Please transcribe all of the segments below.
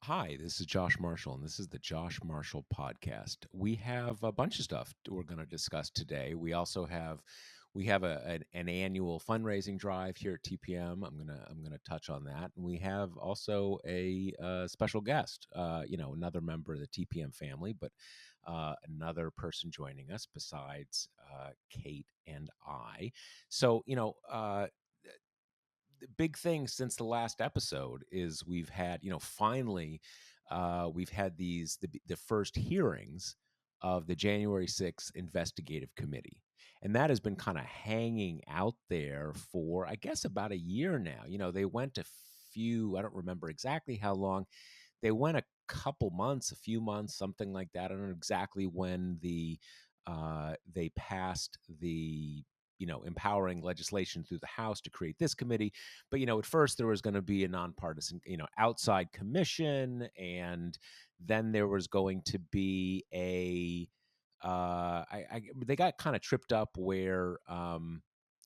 Hi, this is Josh Marshall, and this is the Josh Marshall Podcast. We have a bunch of stuff we're going to discuss today. We have an annual fundraising drive here at TPM. I'm gonna touch on that, and we have also a special guest. Another member of the TPM family, but another person joining us besides Kate and I. So the big thing since the last episode is we've had, finally, we've had the first hearings of the January 6th investigative committee. And that has been kind of hanging out there for, I guess, about a year now. They went I don't remember exactly how long. They went a couple months, a few months, something like that. I don't know exactly when they passed the empowering legislation through the House to create this committee. But at first there was going to be a nonpartisan, outside commission, and then there was going to be they got kind of tripped up where what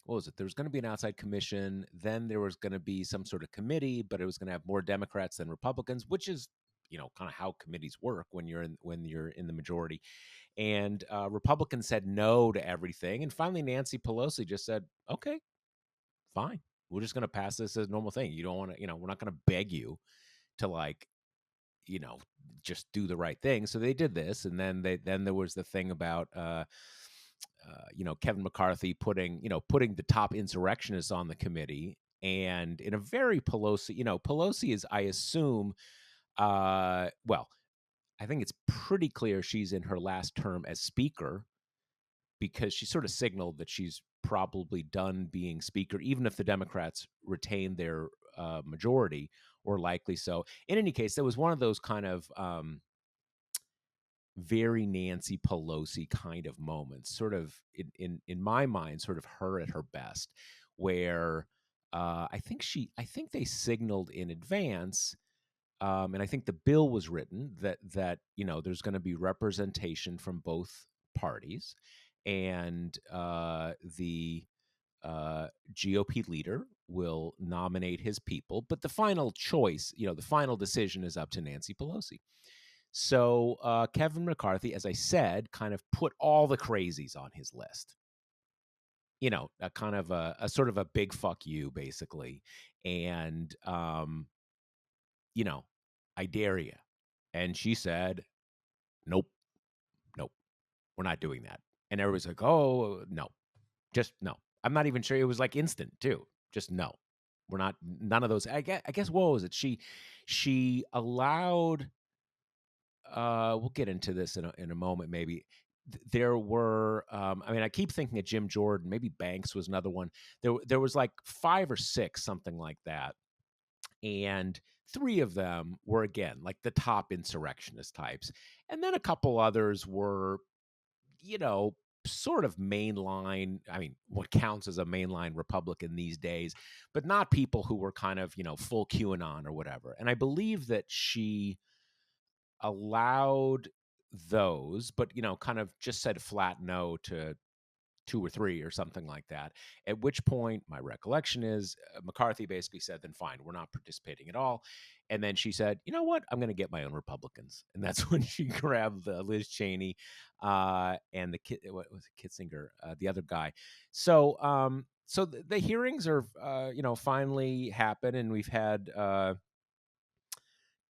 was it? There was going to be an outside commission, then there was going to be some sort of committee, but it was going to have more Democrats than Republicans, which is kind of how committees work when you're in the majority. And Republicans said no to everything, and finally Nancy Pelosi just said, "Okay, fine, we're just going to pass this as a normal thing. You don't want to, we're not going to beg you to you know, just do the right thing." So they did this, and then there was the thing about Kevin McCarthy putting the top insurrectionists on the committee, and in a very Pelosi, Pelosi is, I assume, well, I think it's pretty clear she's in her last term as speaker, because she sort of signaled that she's probably done being speaker, even if the Democrats retain their majority, or likely so. In any case, there was one of those kind of very Nancy Pelosi kind of moments, sort of in my mind, sort of her at her best, where I think they signaled in advance. And I think the bill was written that there's going to be representation from both parties, and the GOP leader will nominate his people, but the final choice, the final decision is up to Nancy Pelosi. So Kevin McCarthy, as I said, kind of put all the crazies on his list. A kind of a sort of a big fuck you, basically, and you know, I dare you. And she said, nope, nope, we're not doing that. And everybody's like, oh, no, just no. I'm not even sure. It was like instant too. Just no. We're not, none of those. I guess what was it? She allowed, we'll get into this in a moment, maybe. There were, I mean, I keep thinking of Jim Jordan, maybe Banks was another one. There was like 5 or 6, something like that. And 3 of them were, again, like the top insurrectionist types, and then a couple others were, you know sort of mainline, I mean, what counts as a mainline Republican these days, but not people who were kind of, full QAnon or whatever. And I believe that she allowed those, but kind of just said flat no to 2 or 3 or something like that. At which point, my recollection is, McCarthy basically said, "Then fine, we're not participating at all." And then she said, "You know what? I'm going to get my own Republicans." And that's when she grabbed Liz Cheney, and what was it, Kitzinger, the other guy. So the hearings are, finally happen, and we've had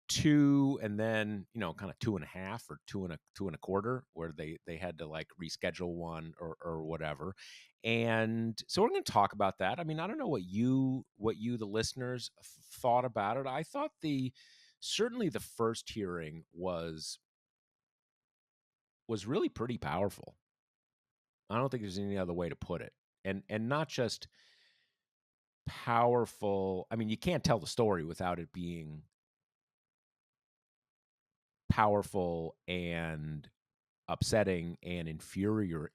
2, and then kind of 2.5 or 2 and a quarter, where they had to like reschedule one, or whatever. And so we're going to talk about that. I mean, I don't know what you the listeners thought about it. I thought the certainly the first hearing was really pretty powerful. I don't think there's any other way to put it. And not just powerful, I mean, you can't tell the story without it being powerful and upsetting and infuriating,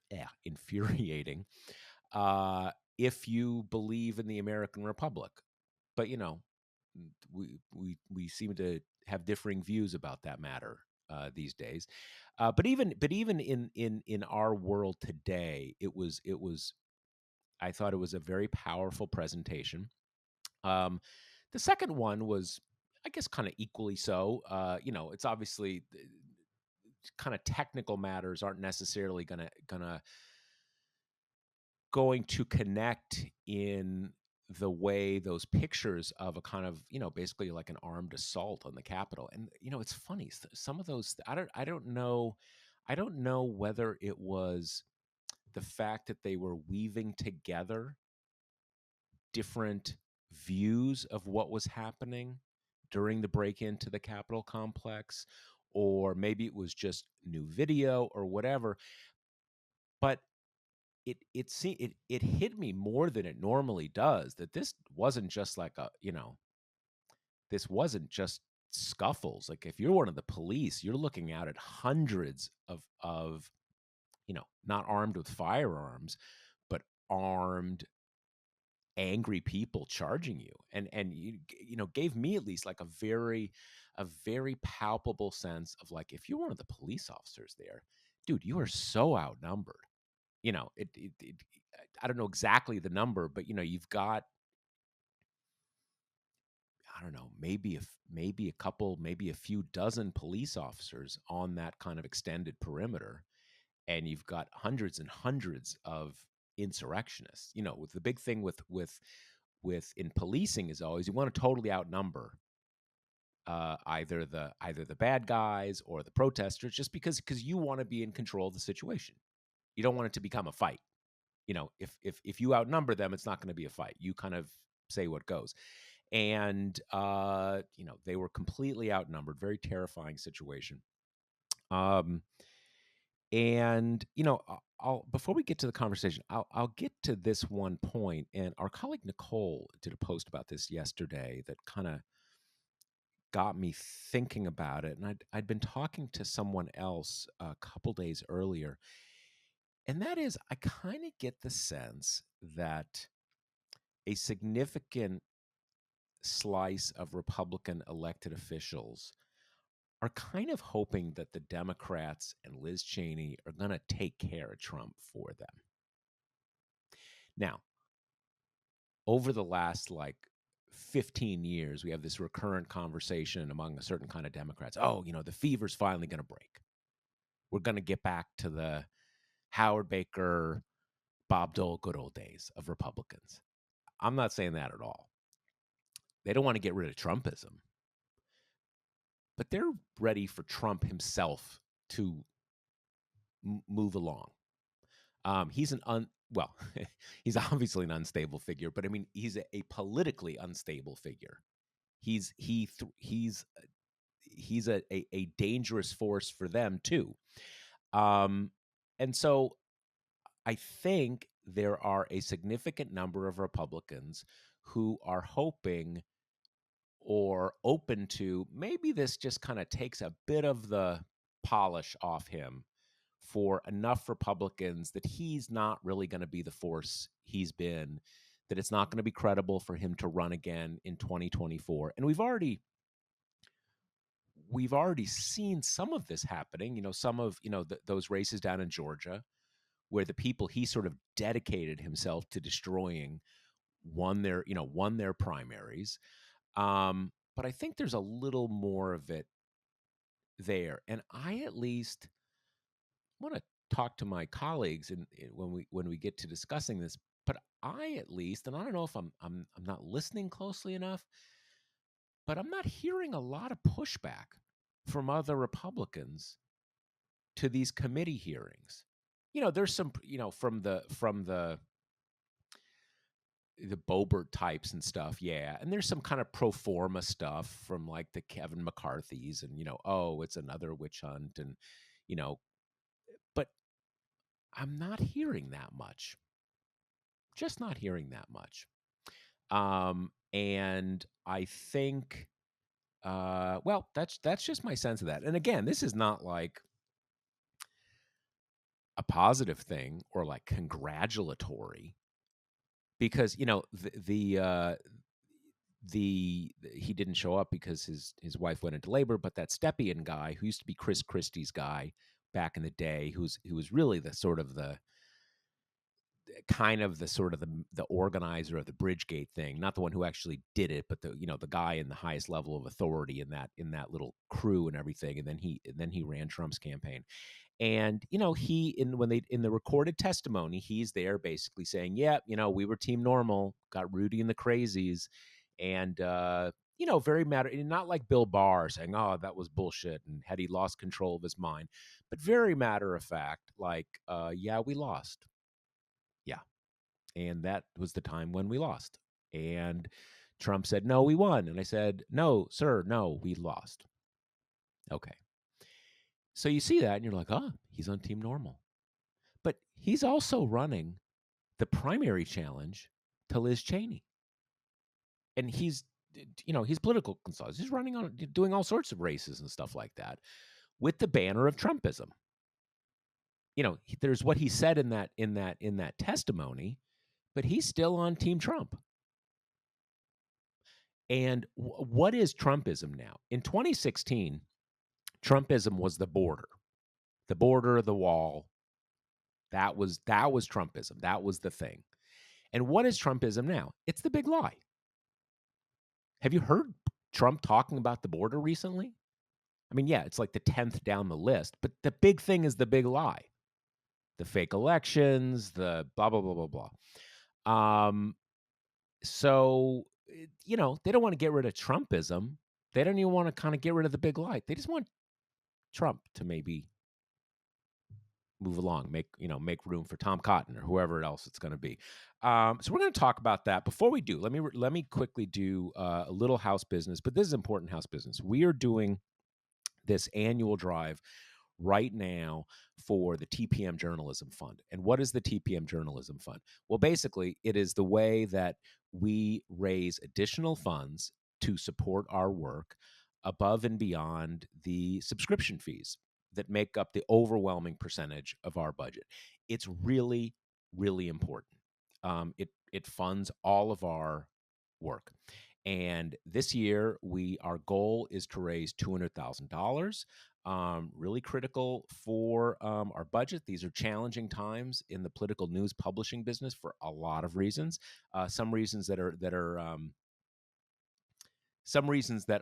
if you believe in the American Republic. But we seem to have differing views about that matter these days. But even in our world today, it was I thought it was a very powerful presentation. Um, the second one was, I guess kind of equally so. It's obviously kind of technical matters aren't necessarily going to connect in the way those pictures of a kind of, basically like an armed assault on the Capitol. And it's funny, some of those, I don't know whether it was the fact that they were weaving together different views of what was happening during the break into the Capitol complex, or maybe it was just new video or whatever. But it hit me more than it normally does that this wasn't just like this wasn't just scuffles. Like, if you're one of the police, you're looking out at hundreds of not armed with firearms, but armed, angry people charging you, and gave me at least like a very palpable sense of, like, if you're one of the police officers there, dude, you are so outnumbered. I don't know exactly the number, but you've got, I don't know, maybe a couple, maybe a few dozen police officers on that kind of extended perimeter, and you've got hundreds and hundreds of insurrectionists. With the big thing with in policing is always, you want to totally outnumber either the bad guys or the protesters, just because you want to be in control of the situation. You don't want it to become a fight. If you outnumber them, it's not going to be a fight. You kind of say what goes. And they were completely outnumbered. Very terrifying situation. And I'll before we get to the conversation, I'll get to this one point. And our colleague Nicole did a post about this yesterday that kind of got me thinking about it. And I'd been talking to someone else a couple days earlier, and that is, I kind of get the sense that a significant slice of Republican elected officials are kind of hoping that the Democrats and Liz Cheney are going to take care of Trump for them. Now, over the last, like, 15 years, we have this recurrent conversation among a certain kind of Democrats. Oh, the fever's finally going to break. We're going to get back to the Howard Baker, Bob Dole good old days of Republicans. I'm not saying that at all. They don't want to get rid of Trumpism, but they're ready for Trump himself to move along. He's he's obviously an unstable figure, but I mean, he's a politically unstable figure. He's a dangerous force for them too. And so I think there are a significant number of Republicans who are hoping or open to, maybe this just kind of takes a bit of the polish off him for enough Republicans that he's not really going to be the force he's been, that it's not going to be credible for him to run again in 2024. And we've already seen some of this happening. Some of those races down in Georgia, where the people he sort of dedicated himself to destroying won their primaries. But I think there's a little more of it there, and I at least want to talk to my colleagues when we get to discussing this. But I at least, and I don't know if I'm not listening closely enough, but I'm not hearing a lot of pushback from other Republicans to these committee hearings. There's some, from the Boebert types and stuff, yeah. And there's some kind of pro forma stuff from, like, the Kevin McCarthy's, and oh, it's another witch hunt, and but I'm not hearing that much. Just not hearing that much. And I think, well, that's just my sense of that. And again, this is not like a positive thing or like congratulatory, because he didn't show up because his wife went into labor. But that Stepien guy, who used to be Chris Christie's guy back in the day, who was really the sort of the kind of the sort of the organizer of the Bridgegate thing, not the one who actually did it, but the guy in the highest level of authority in that little crew and everything. And then he ran Trump's campaign. And he in the recorded testimony, he's there basically saying, yeah, we were team normal, got Rudy and the crazies, and very matter, not like Bill Barr saying, oh, that was bullshit, and had he lost control of his mind, but very matter of fact, like, yeah, we lost. Yeah. And that was the time when we lost. And Trump said, no, we won. And I said, no, sir, no, we lost. Okay. So you see that and you're like, oh, he's on team normal. But he's also running the primary challenge to Liz Cheney. And he's political consultant. He's running on doing all sorts of races and stuff like that with the banner of Trumpism. There's what he said in that testimony, but he's still on Team Trump. And what is Trumpism now? In 2016, Trumpism was the border, the wall. That was Trumpism. That was the thing. And what is Trumpism now? It's the big lie. Have you heard Trump talking about the border recently? I mean, yeah, it's like the 10th down the list, but the big thing is the big lie. The fake elections, the blah, blah, blah, blah, blah. So, they don't want to get rid of Trumpism. They don't even want to kind of get rid of the big lie. They just want Trump to maybe move along, make room for Tom Cotton or whoever else it's going to be. So we're going to talk about that. Before we do, let me quickly do a little house business, but this is important house business. We are doing this annual drive right now for the Tpm Journalism Fund. And what is the Tpm Journalism Fund? Well, basically, it is the way that we raise additional funds to support our work above and beyond the subscription fees that make up the overwhelming percentage of our budget. It's really, really important. It funds all of our work. And this year, our goal is to raise $200,000. Really critical for our budget. These are challenging times in the political news publishing business for a lot of reasons. Some reasons that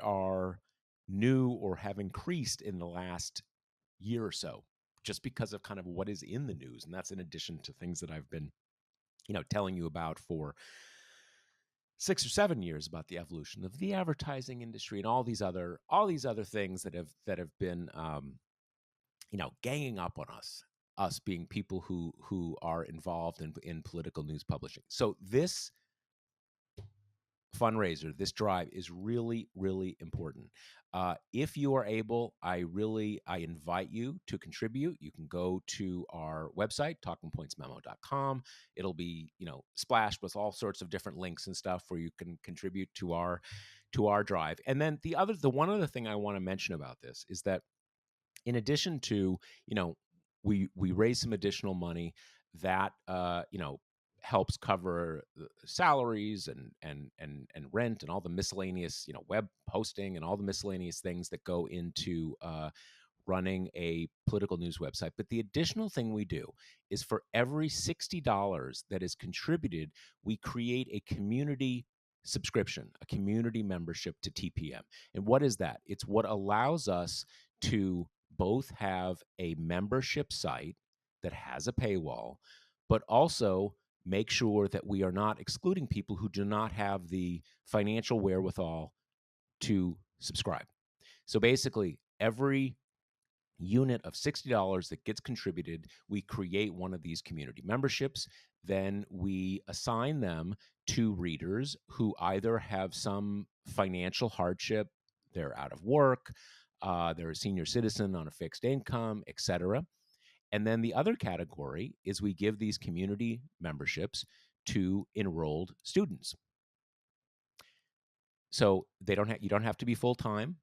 are new or have increased in the last year or so, just because of kind of what is in the news, and that's in addition to things that I've been, telling you about for 6 or 7 years about the evolution of the advertising industry and all these other things that have been ganging up on us being people who are involved in political news publishing. So this fundraiser, this drive is really, really important. If you are able, I invite you to contribute. You can go to our website, talkingpointsmemo.com. It'll be, splashed with all sorts of different links and stuff where you can contribute to our drive. And then the one other thing I want to mention about this is that in addition to, we raise some additional money that, helps cover salaries and rent and all the miscellaneous, web hosting and all the miscellaneous things that go into running a political news website. But the additional thing we do is for every $60 that is contributed, we create a community subscription, a community membership to TPM. And what is that? It's what allows us to both have a membership site that has a paywall, but also make sure that we are not excluding people who do not have the financial wherewithal to subscribe. So basically, every unit of $60 that gets contributed, we create one of these community memberships. Then we assign them to readers who either have some financial hardship, they're out of work, they're a senior citizen on a fixed income, etc. And then the other category is we give these community memberships to enrolled students. So you don't have to be full time.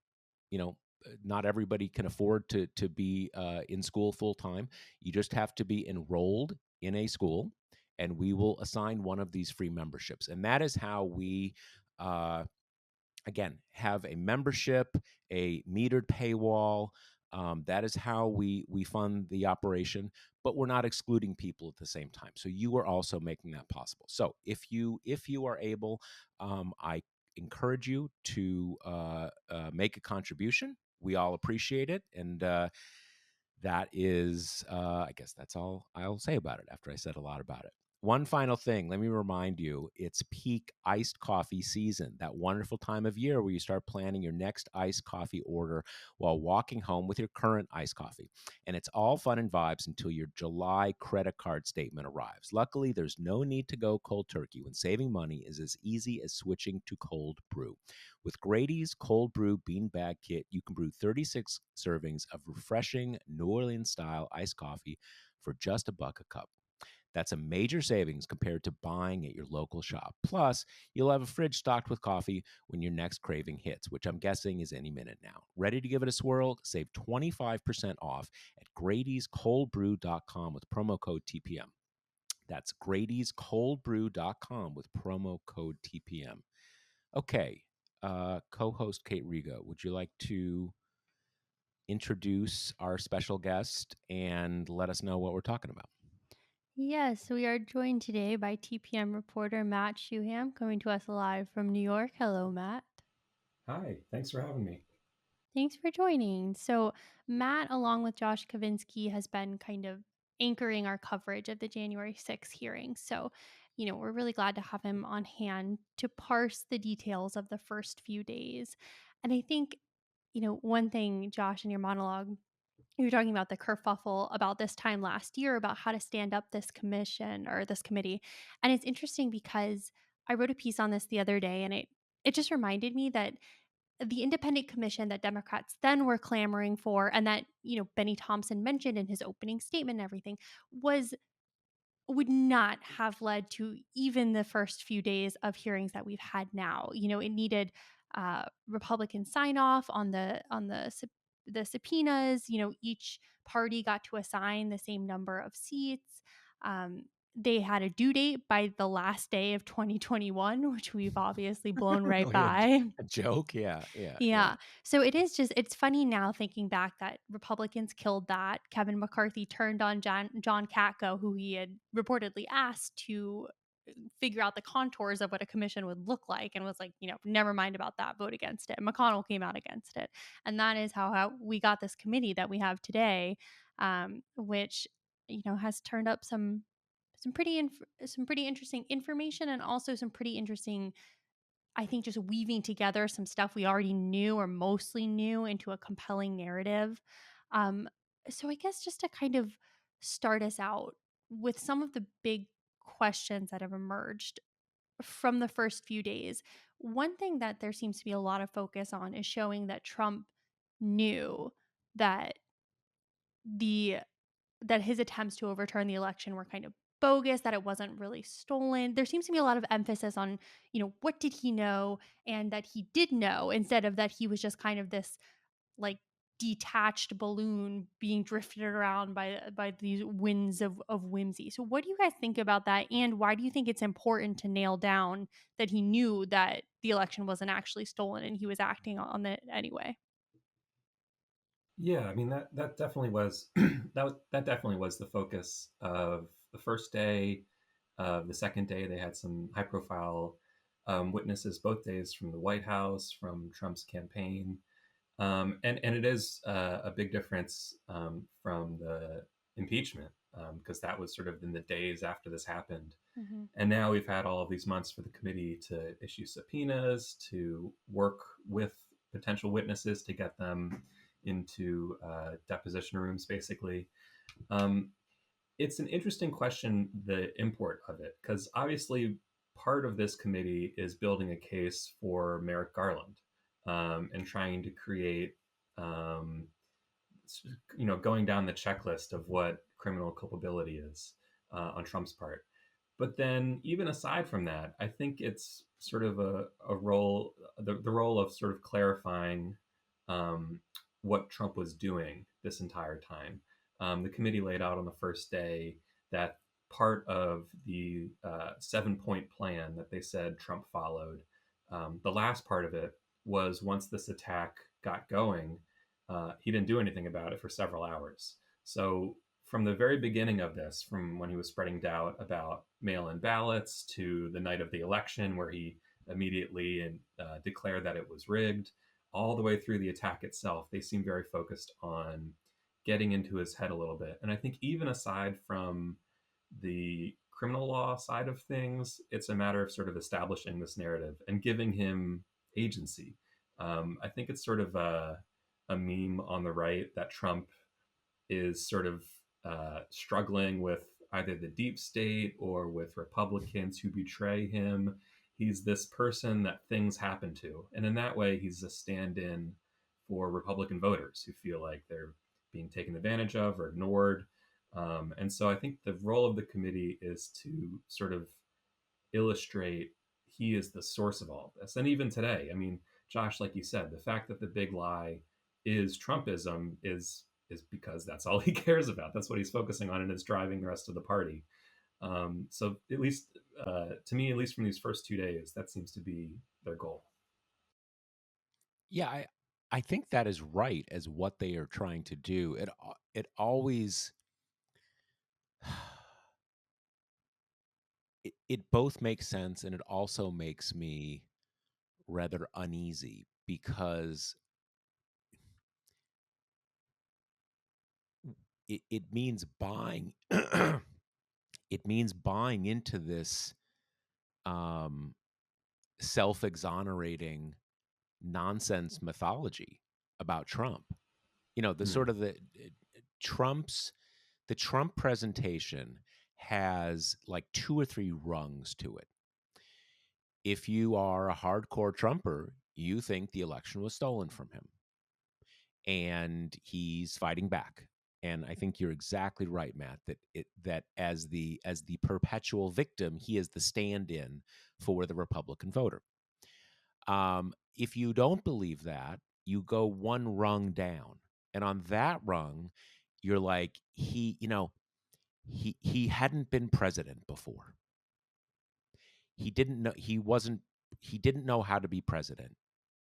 Not everybody can afford to be in school full time. You just have to be enrolled in a school, and we will assign one of these free memberships. And that is how we, again, have a membership, a metered paywall, That is how we fund the operation, but we're not excluding people at the same time. So you are also making that possible. So if you are able, I encourage you to make a contribution. We all appreciate it, and that is, I guess that's all I'll say about it after I said a lot about it. One final thing, let me remind you, it's peak iced coffee season, that wonderful time of year where you start planning your next iced coffee order while walking home with your current iced coffee. And it's all fun and vibes until your July credit card statement arrives. Luckily, there's no need to go cold turkey when saving money is as easy as switching to cold brew. With Grady's Cold Brew Bean Bag Kit, you can brew 36 servings of refreshing New Orleans style iced coffee for just $1 a cup. That's a major savings compared to buying at your local shop. Plus, you'll have a fridge stocked with coffee when your next craving hits, which I'm guessing is any minute now. Ready to give it a swirl? Save 25% off at Grady'sColdBrew.com with promo code TPM. That's Grady'sColdBrew.com with promo code TPM. Okay, co-host Kate Rigo, would you like to introduce our special guest and let us know what we're talking about? Yes, we are joined today by TPM reporter Matt Shuham, coming to us live from New York. Hello, Matt. Hi, thanks for having me. Thanks for joining. So, Matt, along with Josh Kavinsky, has been kind of anchoring our coverage of the January 6th hearing. So, we're really glad to have him on hand to parse the details of the first few days. And I think, one thing, Josh, in your monologue, you were talking about the kerfuffle about this time last year about how to stand up this commission or this committee. And it's interesting because I wrote a piece on this the other day, and it just reminded me that the independent commission that Democrats then were clamoring for, and that, Benny Thompson mentioned in his opening statement and everything, was would not have led to even the first few days of hearings that we've had now. It needed Republican sign off on the subpoenas. Each party got to assign the same number of seats. Um, they had a due date by the last day of 2021, which we've obviously blown right Oh, yeah, by. a joke? Yeah, yeah, yeah. Yeah. So it's funny now thinking back that Republicans killed that. Kevin McCarthy turned on John Katko, who he had reportedly asked to figure out the contours of what a commission would look like, and was like, never mind about that, vote against it. McConnell came out against it. And that is how we got this committee that we have today, which, has turned up some pretty interesting information, and also some pretty interesting, I think, just weaving together some stuff we already knew or mostly knew into a compelling narrative. Um, so I guess just to kind of start us out with some of the big questions that have emerged from the first few days, one thing that there seems to be a lot of focus on is showing that Trump knew that the that his attempts to overturn the election were kind of bogus, that it wasn't really stolen. There seems to be a lot of emphasis on, what did he know, and that he did know, instead of that he was just kind of this like detached balloon being drifted around by these winds of whimsy. So what do you guys think about that, and why do you think it's important to nail down that he knew that the election wasn't actually stolen and he was acting on it anyway? Yeah, I mean that definitely was that definitely was the focus of the first day. The second day, they had some high-profile witnesses both days from the White House, from Trump's campaign, and it is a big difference from the impeachment because that was sort of in the days after this happened. Hmm. And now we've had all of these months for the committee to issue subpoenas, to work with potential witnesses to get them into deposition rooms, basically. Um, it's an interesting question, the import of it, because obviously part of this committee is building a case for Merrick Garland and trying to create, um, going down the checklist of what criminal culpability is on Trump's part. But then, even aside from that, I think it's sort of a role, the role of sort of clarifying um, what Trump was doing this entire time. The committee laid out on the first day that part of the 7-point plan that they said Trump followed, the last part of it was once this attack got going, he didn't do anything about it for several hours. So from the very beginning of this, from when he was spreading doubt about mail-in ballots to the night of the election, where he immediately declared that it was rigged, all the way through the attack itself, they seem very focused on getting into his head a little bit. And I think even aside from the criminal law side of things, it's a matter of sort of establishing this narrative and giving him agency. I think it's sort of a meme on the right that Trump is sort of struggling with either the deep state or with Republicans who betray him. He's this person that things happen to. And in that way, he's a stand in for Republican voters who feel like they're being taken advantage of or ignored. And so I think the role of the committee is to sort of illustrate he is the source of all of this. And even today, I mean, Josh, like you said, the fact that the big lie is Trumpism is because that's all he cares about. That's what he's focusing on and is driving the rest of the party. So at least to me, at least from these first 2 days, that seems to be their goal. Yeah, I think that is right as what they are trying to do. It always it both makes sense and it also makes me rather uneasy because it means buying it means buying into this um, self-exonerating nonsense mythology about Trump. You know, the Hmm. sort of Trump's the Trump presentation has like 2 or 3 rungs to it. If you are a hardcore Trumper, you think the election was stolen from him and he's fighting back. And I think you're exactly right, Matt, that as the perpetual victim, he is the stand-in for the Republican voter. If you don't believe that, you go one rung down. And on that rung, you're like, he hadn't been president before. He didn't know how to be president.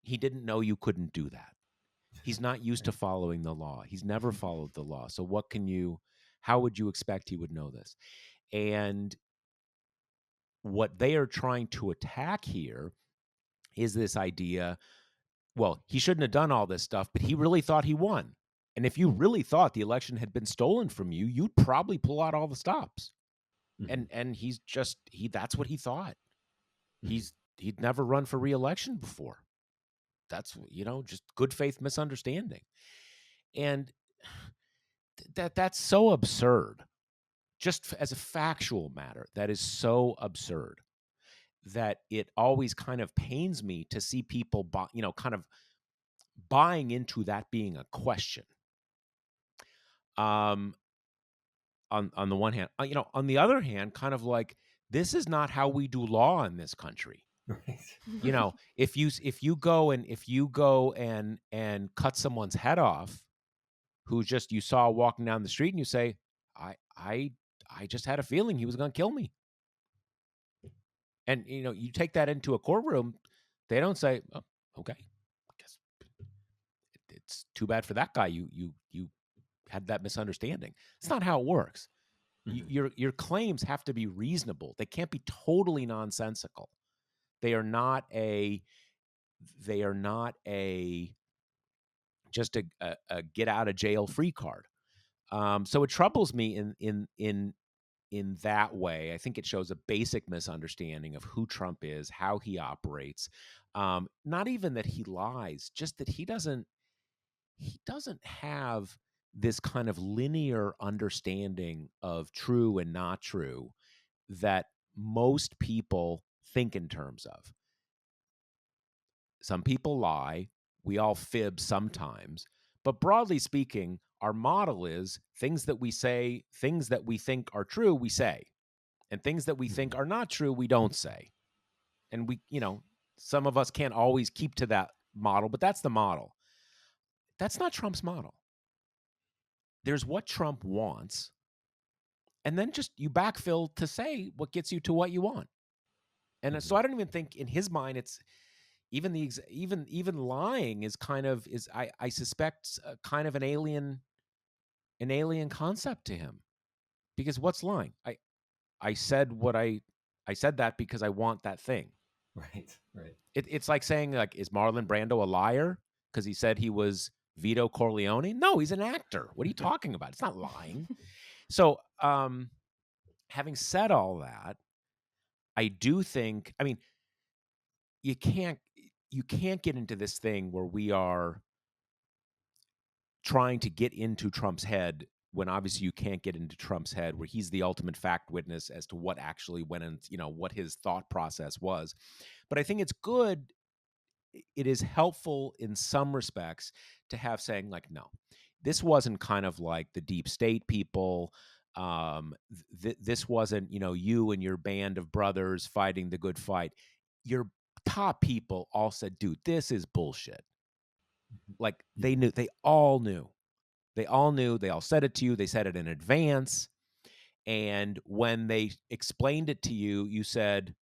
He didn't know you couldn't do that. He's not used to following the law. He's never followed the law. So how would you expect he would know this? And what they are trying to attack here is this idea, well, he shouldn't have done all this stuff, but he really thought he won. And if you really thought the election had been stolen from you, you'd probably pull out all the stops. Mm-hmm. And that's what he thought. Mm-hmm. He'd never run for re-election before. That's, just good faith misunderstanding. And that's so absurd. Just as a factual matter, that is so absurd that it always kind of pains me to see people kind of buying into that being a question. On the one hand, on the other hand, kind of like, this is not how we do law in this country. Right. If you go and cut someone's head off, who just you saw walking down the street, and you say, I just had a feeling he was going to kill me. And you take that into a courtroom, they don't say, oh, okay, I guess it's too bad for that guy. You had that misunderstanding. It's not how it works. Mm-hmm. Your claims have to be reasonable. They can't be totally nonsensical. They are not a just a get out of jail free card. So it troubles me in that way. I think it shows a basic misunderstanding of who Trump is, how he operates. Not even that he lies, just that he doesn't have this kind of linear understanding of true and not true that most people think in terms of. Some people lie. We all fib sometimes. But broadly speaking, our model is things that we say, things that we think are true, we say. And things that we think Mm-hmm. are not true, we don't say. And some of us can't always keep to that model, but that's the model. That's not Trump's model. There's what Trump wants, and then just you backfill to say what gets you to what you want. And so I don't even think in his mind even lying is kind of is I suspect kind of an alien concept to him, because what's lying? I said what I said that because I want that thing. Right, right. It's like saying, like, is Marlon Brando a liar because he said he was Vito Corleone? No, he's an actor. What are you talking about? It's not lying. So, having said all that, I do think, I mean, you can't get into this thing where we are trying to get into Trump's head when obviously you can't get into Trump's head, where he's the ultimate fact witness as to what actually went in, what his thought process was. But I think it's good. It is helpful in some respects to have saying, like, no, this wasn't kind of like the deep state people. This wasn't, you and your band of brothers fighting the good fight. Your top people all said, dude, this is bullshit. Like, they knew, they all knew. They all knew. They all said it to you. They said it in advance. And when they explained it to you, you said,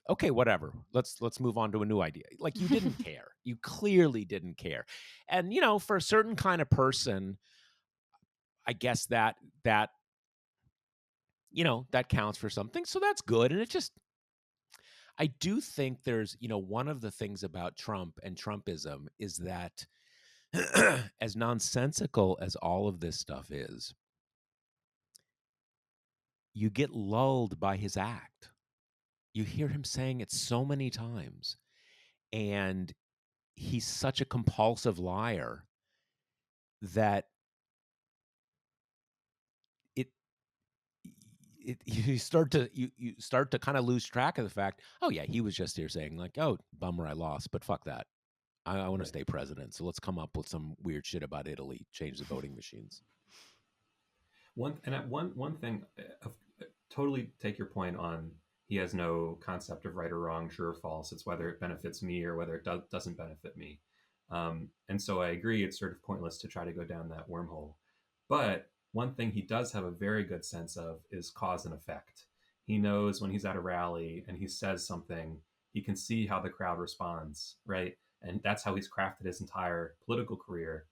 okay, whatever. Let's move on to a new idea. Like, you didn't care. You clearly didn't care. And, for a certain kind of person, I guess that that counts for something. So that's good. And I do think there's, one of the things about Trump and Trumpism is that as nonsensical as all of this stuff is, you get lulled by his act. You hear him saying it so many times, and he's such a compulsive liar that it you start to kind of lose track of the fact, oh yeah, he was just here saying, like, oh, bummer I lost, but fuck that. I want to Right. stay president, so let's come up with some weird shit about Italy, change the voting machines. One thing, totally take your point on, he has no concept of right or wrong, true or false. It's whether it benefits me or whether it doesn't benefit me. And so I agree, it's sort of pointless to try to go down that wormhole. But one thing he does have a very good sense of is cause and effect. He knows when he's at a rally and he says something, he can see how the crowd responds, right? And that's how he's crafted his entire political career.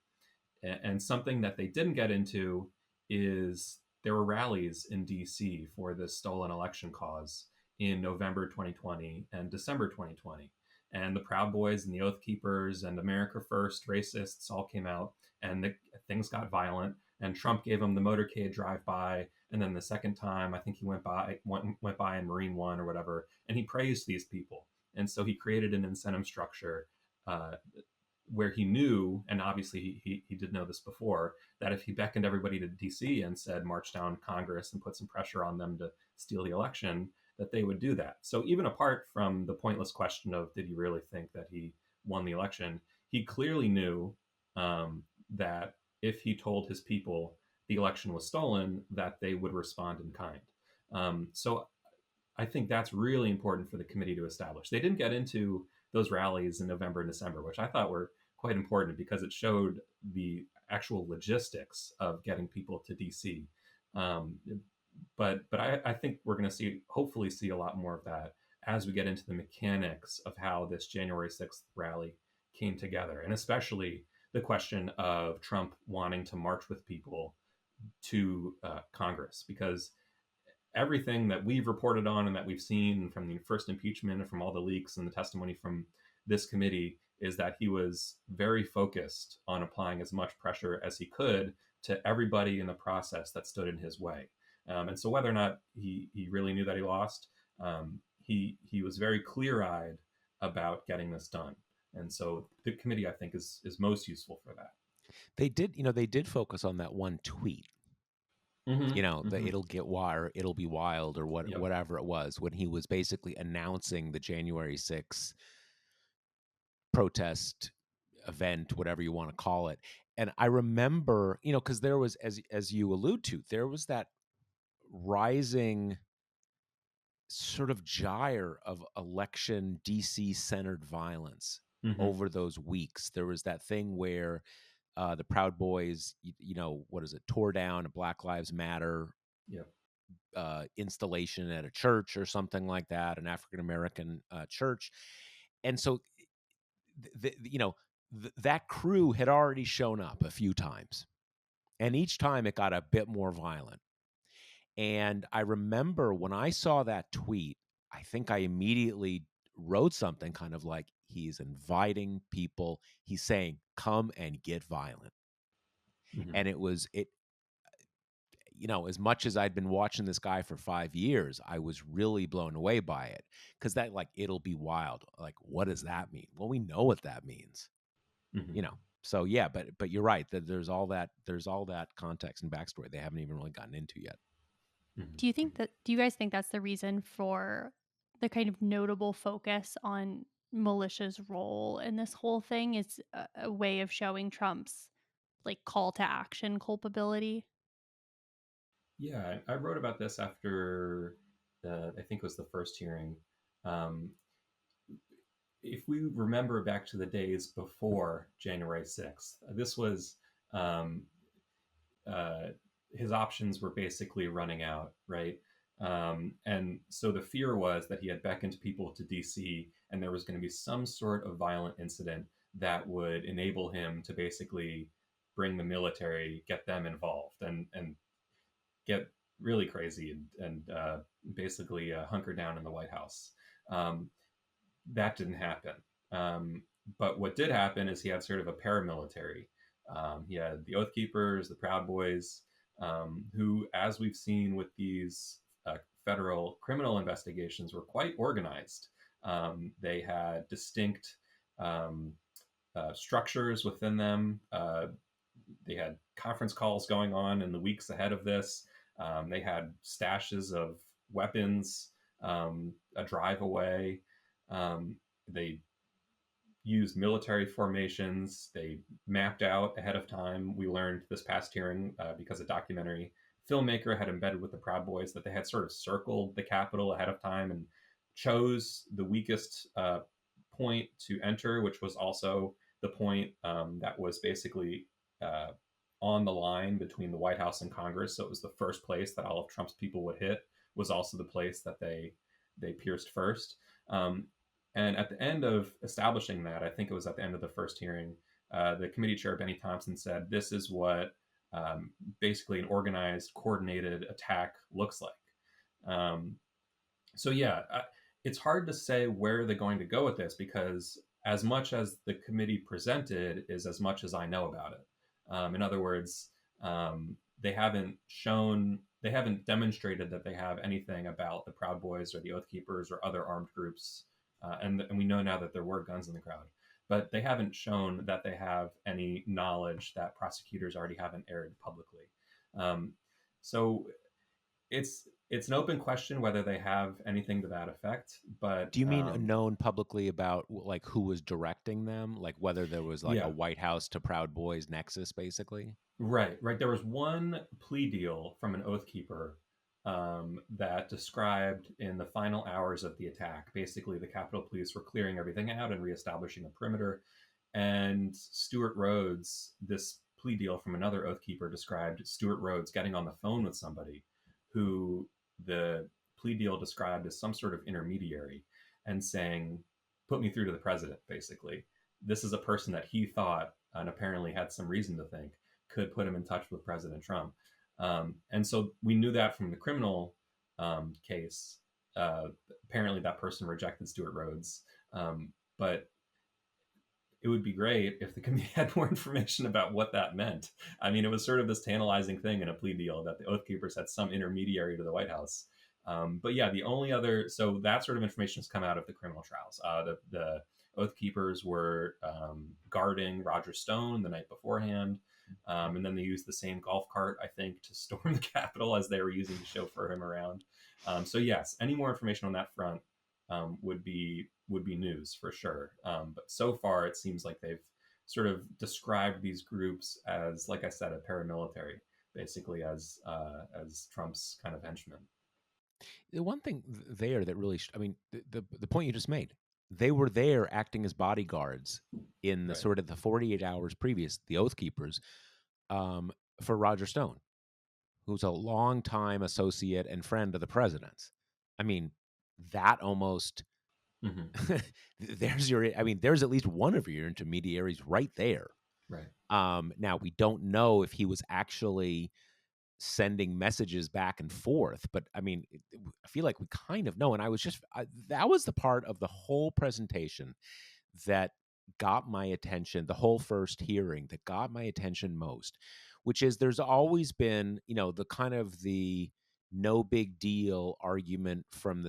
And something that they didn't get into is there were rallies in DC for the stolen election cause in November 2020 and December 2020. And the Proud Boys and the Oath Keepers and America First racists all came out, and things got violent. And Trump gave them the motorcade drive-by, and then the second time, I think he went by in Marine One or whatever, and he praised these people. And so he created an incentive structure uh, where he knew, and obviously he did know this before, that if he beckoned everybody to DC and said march down Congress and put some pressure on them to steal the election, that they would do that. So even apart from the pointless question of did he really think that he won the election, he clearly knew that if he told his people the election was stolen, that they would respond in kind. So I think that's really important for the committee to establish. They didn't get into those rallies in November and December, which I thought were quite important because it showed the actual logistics of getting people to DC. Um, but I think we're going to hopefully see a lot more of that as we get into the mechanics of how this January 6th rally came together, and especially the question of Trump wanting to march with people to Congress, because everything that we've reported on and that we've seen from the first impeachment and from all the leaks and the testimony from this committee is that he was very focused on applying as much pressure as he could to everybody in the process that stood in his way. And so whether or not he really knew that he lost, he was very clear-eyed about getting this done. And so the committee, I think, is most useful for that. They did focus on that one tweet. The it'll get wild, it'll be wild, or whatever it was, when he was basically announcing the January 6th protest event, whatever you want to call it. And I remember, because there was, as you allude to, there was that rising sort of gyre of election DC centered violence over those weeks. There was that thing where the Proud Boys, what is it, tore down a Black Lives Matter installation at a church or something like that, an African American church. And so that crew had already shown up a few times, and each time it got a bit more violent. And I remember when I saw that tweet, I think I immediately wrote something kind of like, he's inviting people, he's saying, come and get violent. Mhm. And as much as I'd been watching this guy for 5 years, I was really blown away by it, because that, like, it'll be wild. Like, what does that mean? Well, we know what that means, Mhm. So yeah, but you're right that there's all that context and backstory they haven't even really gotten into yet. Mhm. Do you guys think that's the reason for the kind of notable focus on militia's role in this whole thing? Is a way of showing Trump's like call to action culpability? Yeah, I wrote about this after I think it was the first hearing. Um, if we remember back to the days before January 6th, this was um, uh, his options were basically running out, right? And so the fear was that he had beckoned people to DC, and there was going to be some sort of violent incident that would enable him to basically bring the military, get them involved, and get really crazy and basically hunker down in the White House. Um, that didn't happen. Um, but what did happen is he had sort of a paramilitary. He had the Oath Keepers, the Proud Boys, who, as we've seen with these federal criminal investigations, were quite organized. They had distinct um, structures within them. They had conference calls going on in the weeks ahead of this. They had stashes of weapons a drive away. Um, they used military formations. They mapped out ahead of time. We learned this past hearing because a documentary filmmaker had embedded with the Proud Boys that they had sort of circled the Capitol ahead of time and chose the weakest point to enter, which was also the point that was basically uh, on the line between the White House and Congress. So it was the first place that all of Trump's people would hit. Was also the place that they pierced first. Um, and at the end of establishing that, I think it was at the end of the first hearing, the committee chair, Benny Thompson, said, this is what basically an organized, coordinated attack looks like. Um, so, yeah, it's hard to say where they're going to go with this because as much as the committee presented is as much as I know about it. In other words, they haven't demonstrated that they have anything about the Proud Boys or the Oath Keepers or other armed groups and we know now that there were guns in the crowd, but they haven't shown that they have any knowledge that prosecutors already haven't aired publicly. Um, so it's an open question whether they have anything to that effect. But Do you mean known publicly about like who was directing them, like whether there was like a yeah, White House to Proud Boys nexus, basically? right. There was one plea deal from an Oath Keeper that described in the final hours of the attack, basically the Capitol Police were clearing everything out and reestablishing a perimeter. And Stuart Rhodes, this plea deal from another Oath Keeper described Stuart Rhodes getting on the phone with somebody who the plea deal described as some sort of intermediary and saying, put me through to the president, basically. This is a person that he thought and apparently had some reason to think could put him in touch with President Trump. And so we knew that from the criminal case. Apparently, that person rejected Stuart Rhodes. But it would be great if the committee had more information about what that meant. I mean, it was sort of this tantalizing thing in a plea deal that the Oath Keepers had some intermediary to the White House. But yeah, the only other, so that sort of information has come out of the criminal trials. The Oath Keepers were guarding Roger Stone the night beforehand. And then they used the same golf cart, I think, to storm the Capitol as they were using to chauffeur him around. So yes, any more information on that front would be news for sure. But so far, it seems like they've sort of described these groups as, like I said, a paramilitary, basically as Trump's kind of henchmen. The one thing there that really, I mean, the point you just made, they were there acting as bodyguards in the Right. sort of the 48 hours previous, the Oath Keepers, for Roger Stone, who's a longtime associate and friend of the president's. I mean, that almost Mm-hmm. There's at least one of your intermediaries right there. Right. Now we don't know if he was actually sending messages back and forth, but I mean, I feel like we kind of know. And that was the part of the whole presentation that got my attention, the whole first hearing that got my attention most, which is there's always been, the kind of the no big deal argument from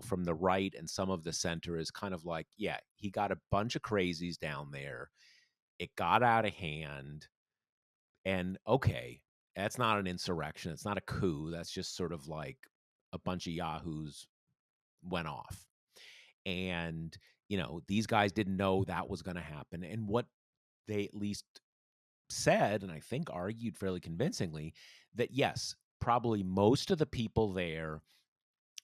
from the right, and some of the center is kind of like, yeah, he got a bunch of crazies down there. It got out of hand. And okay, that's not an insurrection. It's not a coup. That's just sort of like a bunch of yahoos went off. And, these guys didn't know that was going to happen. And what they at least said, and I think argued fairly convincingly, that yes, probably most of the people there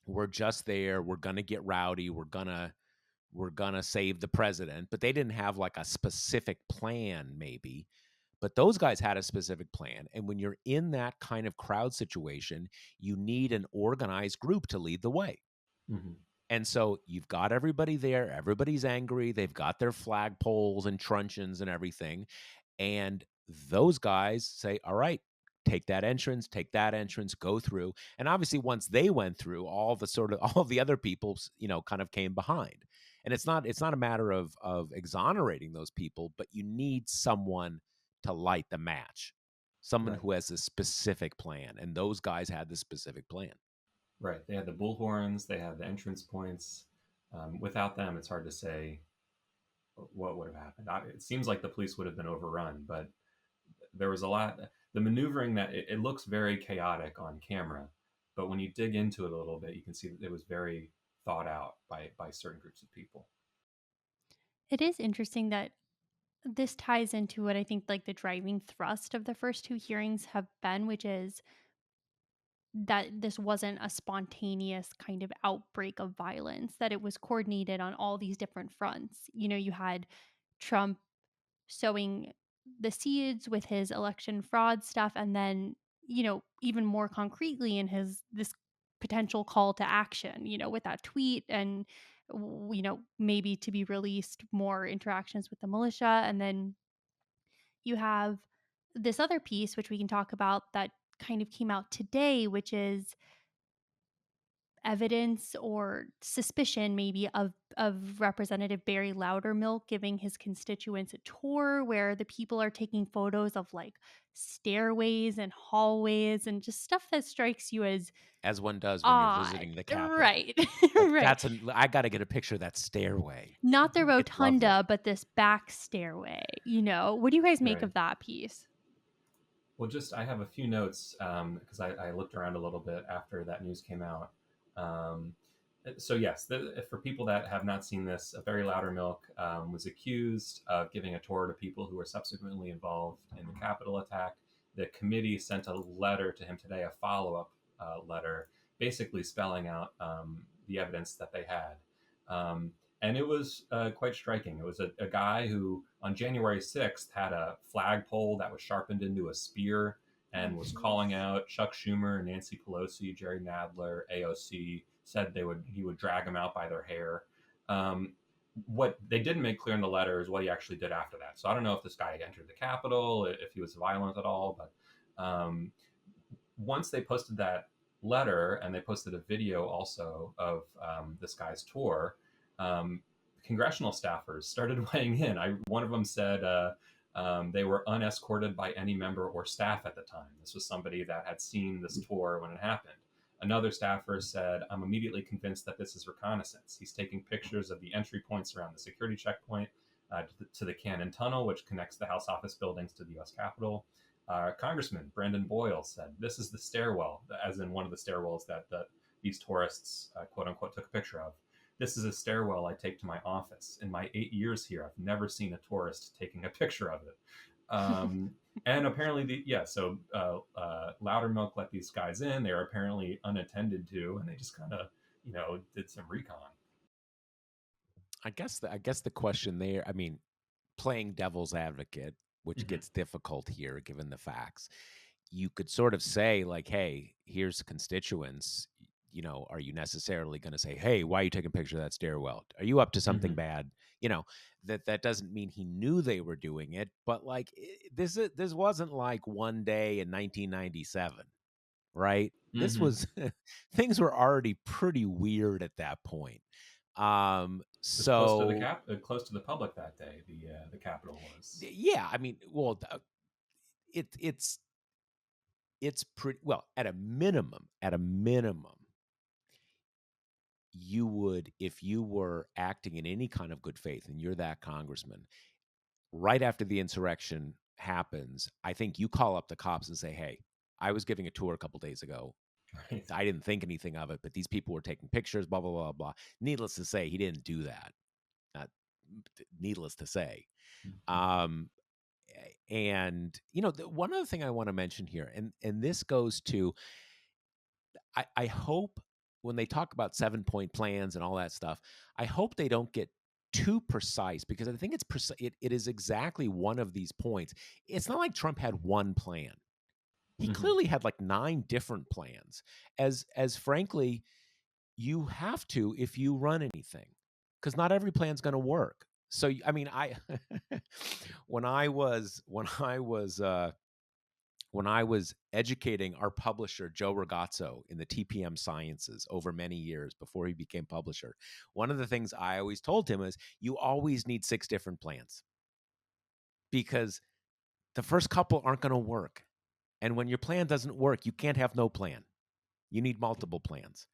were just there. We're going to get rowdy. We're gonna save the president, but they didn't have like a specific plan, maybe. But those guys had a specific plan. And when you're in that kind of crowd situation, you need an organized group to lead the way. Mm-hmm. And so you've got everybody there. Everybody's angry. They've got their flagpoles and truncheons and everything. And those guys say, all right, take that entrance, go through. And obviously, once they went through, all the other people, kind of came behind. And it's not a matter of exonerating those people, but you need someone to light the match, someone Right. who has a specific plan. And those guys had the specific plan. Right. They had the bullhorns. They had the entrance points. Without them, it's hard to say what would have happened. It seems like the police would have been overrun, but there was a lot. The maneuvering that it looks very chaotic on camera, but when you dig into it a little bit, you can see that it was very thought out by certain groups of people. It is interesting that this ties into what I think like the driving thrust of the first two hearings have been, which is that this wasn't a spontaneous kind of outbreak of violence, that it was coordinated on all these different fronts. You had Trump sowing the seeds with his election fraud stuff, and then, even more concretely in his this potential call to action, with that tweet, and maybe to be released more interactions with the militia. And then you have this other piece, which we can talk about, that kind of came out today, which is evidence or suspicion maybe of Representative Barry Loudermilk giving his constituents a tour where the people are taking photos of like stairways and hallways and just stuff that strikes you as One does when you're odd. visiting the Capitol. Right. Like Right. I got to get a picture of that stairway. Not the It's lovely. rotunda, but this back stairway. What do you guys make Right. of that piece? Well, I have a few notes because I looked around a little bit after that news came out. Um, so yes, for people that have not seen this, Barry Loudermilk was accused of giving a tour to people who were subsequently involved in the Capitol attack. The committee sent a letter to him today, a follow-up letter, basically spelling out the evidence that they had. And it was quite striking. It was a guy who, on January 6th, had a flagpole that was sharpened into a spear and was calling out Chuck Schumer, Nancy Pelosi, Jerry Nadler, AOC, said he would drag them out by their hair. What they didn't make clear in the letter is what he actually did after that. So I don't know if this guy entered the Capitol, if he was violent at all, but once they posted that letter and they posted a video also of this guy's tour, congressional staffers started weighing in. One of them said they were unescorted by any member or staff at the time. This was somebody that had seen this tour when it happened. Another staffer said, I'm immediately convinced that this is reconnaissance. He's taking pictures of the entry points around the security checkpoint to the Cannon Tunnel, which connects the House office buildings to the U.S. Capitol. Congressman Brendan Boyle said, this is the stairwell, as in one of the stairwells that these tourists, quote unquote, took a picture of. This is a stairwell I take to my office. In my 8 years here, I've never seen a tourist taking a picture of it. And apparently, so Loudermilk let these guys in. They were apparently unattended to, and they just kind of, did some recon. I guess the question there, I mean, playing devil's advocate, which gets difficult here given the facts, you could sort of say like, hey, here's constituents, are you necessarily going to say, hey, why are you taking a picture of that stairwell? Are you up to something Mhm. bad? That doesn't mean he knew they were doing it, but like this wasn't like one day in 1997, right? This Mhm. was things were already pretty weird at that point. It was close to the So close to the public that day. The Capitol was. yeah, I mean, well, it's pretty well at a minimum, you would, if you were acting in any kind of good faith and you're that congressman, right after the insurrection happens, I think you call up the cops and say, hey, I was giving a tour a couple days ago. Right. I didn't think anything of it, but these people were taking pictures, blah, blah, blah, blah. Needless to say, he didn't do that. Not needless to say. Mhm. Um, and one other thing I want to mention here, and this goes to, I hope when they talk about 7-point plans and all that stuff, I hope they don't get too precise, because I think it is exactly one of these points. It's not like Trump had one plan. He Mhm. clearly had like 9 different plans. As frankly, you have to if you run anything, because not every plan's going to work. So I mean, I when I was educating our publisher, Joe Ragazzo, in the TPM Sciences over many years before he became publisher, one of the things I always told him is you always need 6 different plans, because the first couple aren't going to work. And when your plan doesn't work, you can't have no plan. You need multiple plans.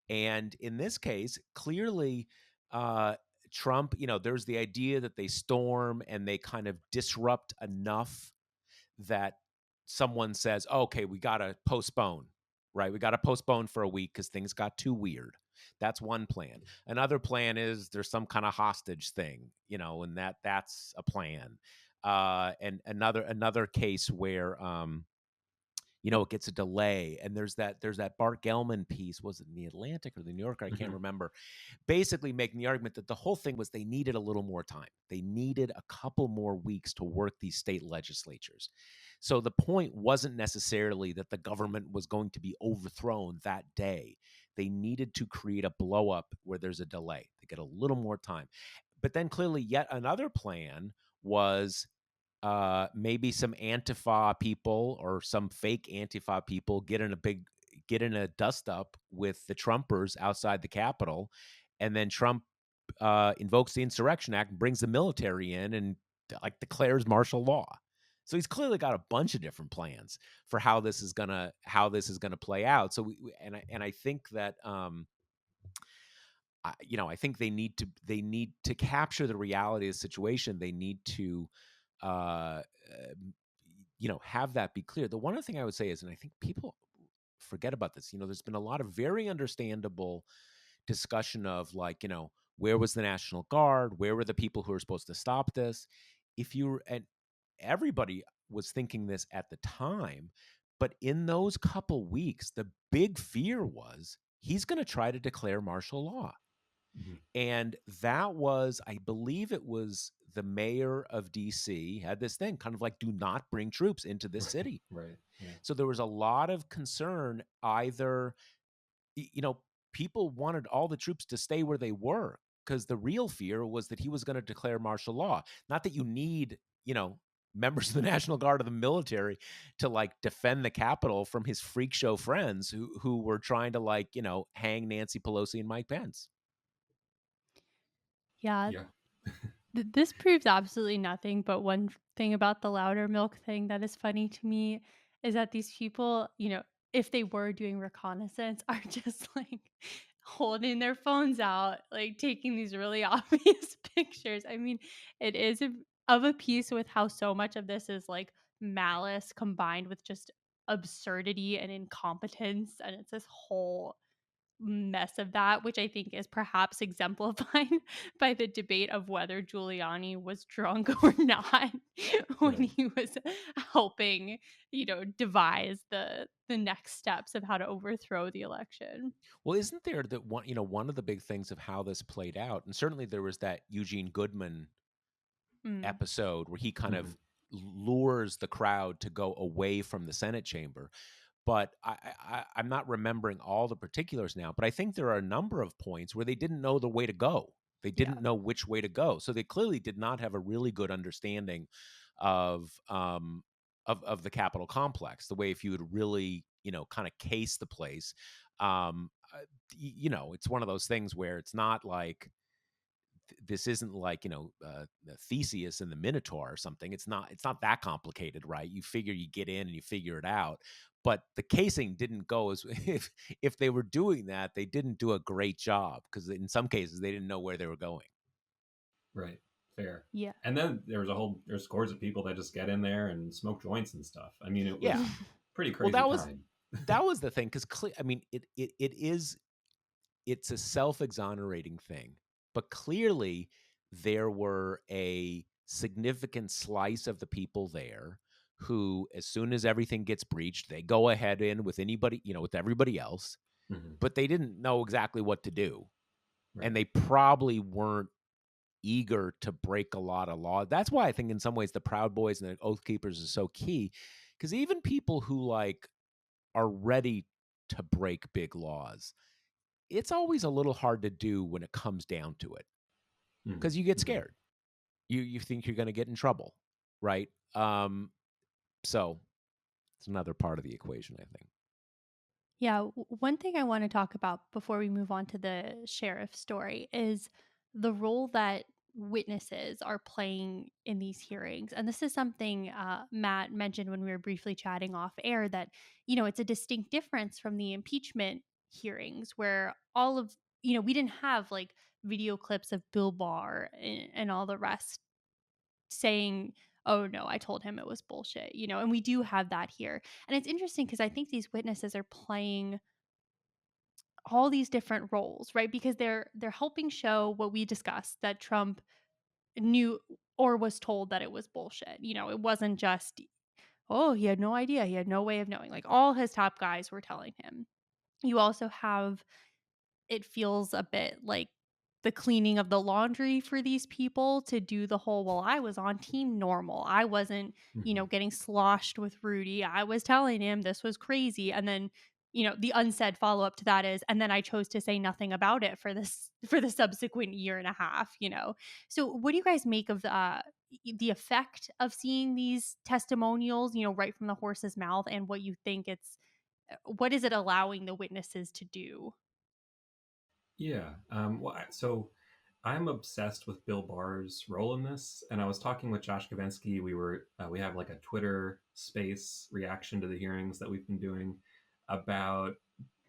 And in this case, clearly, Trump, there's the idea that they storm and they kind of disrupt enough that someone says, okay, we got to postpone, right? We got to postpone for a week because things got too weird. That's one plan. Another plan is there's some kind of hostage thing, and that's a plan. And another case where, it gets a delay, and there's that Bart Gellman piece, was it in the Atlantic or the New Yorker? I can't Mhm. remember, basically making the argument that the whole thing was they needed a little more time. They needed a couple more weeks to work these state legislatures. So the point wasn't necessarily that the government was going to be overthrown that day. They needed to create a blow up where there's a delay. They get a little more time. But then clearly, yet another plan was maybe some Antifa people or some fake Antifa people get in a dust up with the Trumpers outside the Capitol, and then Trump invokes the Insurrection Act and brings the military in and like declares martial law. So he's clearly got a bunch of different plans for how this is gonna play out. So I think that I think they need to capture the reality of the situation. They need to uh, have that be clear. The one other thing I would say is, and I think people forget about this, there's been a lot of very understandable discussion of like, where was the National Guard? Where were the people who were supposed to stop this? And everybody was thinking this at the time, but in those couple weeks, the big fear was he's going to try to declare martial law. Mhm. And that was, I believe it was the mayor of DC had this thing kind of like, do not bring troops into this Right. city. Right. Yeah. So there was a lot of concern, either, people wanted all the troops to stay where they were, because the real fear was that he was going to declare martial law. Not that you need, members of the National Guard or the military to like defend the Capitol from his freak show friends who were trying to like, hang Nancy Pelosi and Mike Pence. Yeah, Yeah. this proves absolutely nothing. But one thing about the louder milk thing that is funny to me is that these people, if they were doing reconnaissance, are just like holding their phones out, like taking these really obvious pictures. I mean, it is of a piece with how so much of this is like malice combined with just absurdity and incompetence. And it's this whole mess of that, which I think is perhaps exemplified by the debate of whether Giuliani was drunk or not when Right. he was helping, devise the next steps of how to overthrow the election. Well, isn't there that one of the big things of how this played out, and certainly there was that Eugene Goodman Mm. episode where he kind Mhm. of lures the crowd to go away from the Senate chamber. but I'm not remembering all the particulars now. But I think there are a number of points where they didn't know the way to go. They Yeah. didn't know which way to go, so they clearly did not have a really good understanding of the Capitol complex. The way if you would really kind of case the place, it's one of those things where it's not like this isn't like Theseus and the Minotaur or something. It's not that complicated, right? You figure you get in and you figure it out. But the casing didn't go as if they were doing that, they didn't do a great job, because in some cases they didn't know where they were going. Right. Fair. Yeah. And then there's scores of people that just get in there and smoke joints and stuff. I mean, it was Yeah. pretty crazy time. That was the thing, because I mean, it's a self-exonerating thing, but clearly there were a significant slice of the people there who, as soon as everything gets breached, they go ahead in with anybody, with everybody else, but they didn't know exactly what to do. Right. And they probably weren't eager to break a lot of law. That's why I think in some ways the Proud Boys and the Oath Keepers is so key, because even people who are ready to break big laws, it's always a little hard to do when it comes down to it, because you get scared. You think you're going to get in trouble, right? So it's another part of the equation, I think. Yeah, one thing I want to talk about before we move on to the sheriff story is the role that witnesses are playing in these hearings. And this is something Matt mentioned when we were briefly chatting off air, that, it's a distinct difference from the impeachment hearings where we didn't have like video clips of Bill Barr and all the rest saying, oh no, I told him it was bullshit, and we do have that here. And it's interesting because I think these witnesses are playing all these different roles, right? Because they're helping show what we discussed, that Trump knew or was told that it was bullshit. It wasn't just, oh, he had no idea, he had no way of knowing. Like, all his top guys were telling him. You also have, it feels a bit like the cleaning of the laundry for these people to do the whole, well, I was on team normal. I wasn't, getting sloshed with Rudy. I was telling him this was crazy. And then, the unsaid follow-up to that is, and then I chose to say nothing about it for the subsequent year and a half, So what do you guys make of the effect of seeing these testimonials, right from the horse's mouth, and what you think what is it allowing the witnesses to do? Yeah. So I'm obsessed with Bill Barr's role in this, and I was talking with Josh Kavinsky. We have like a Twitter space reaction to the hearings that we've been doing about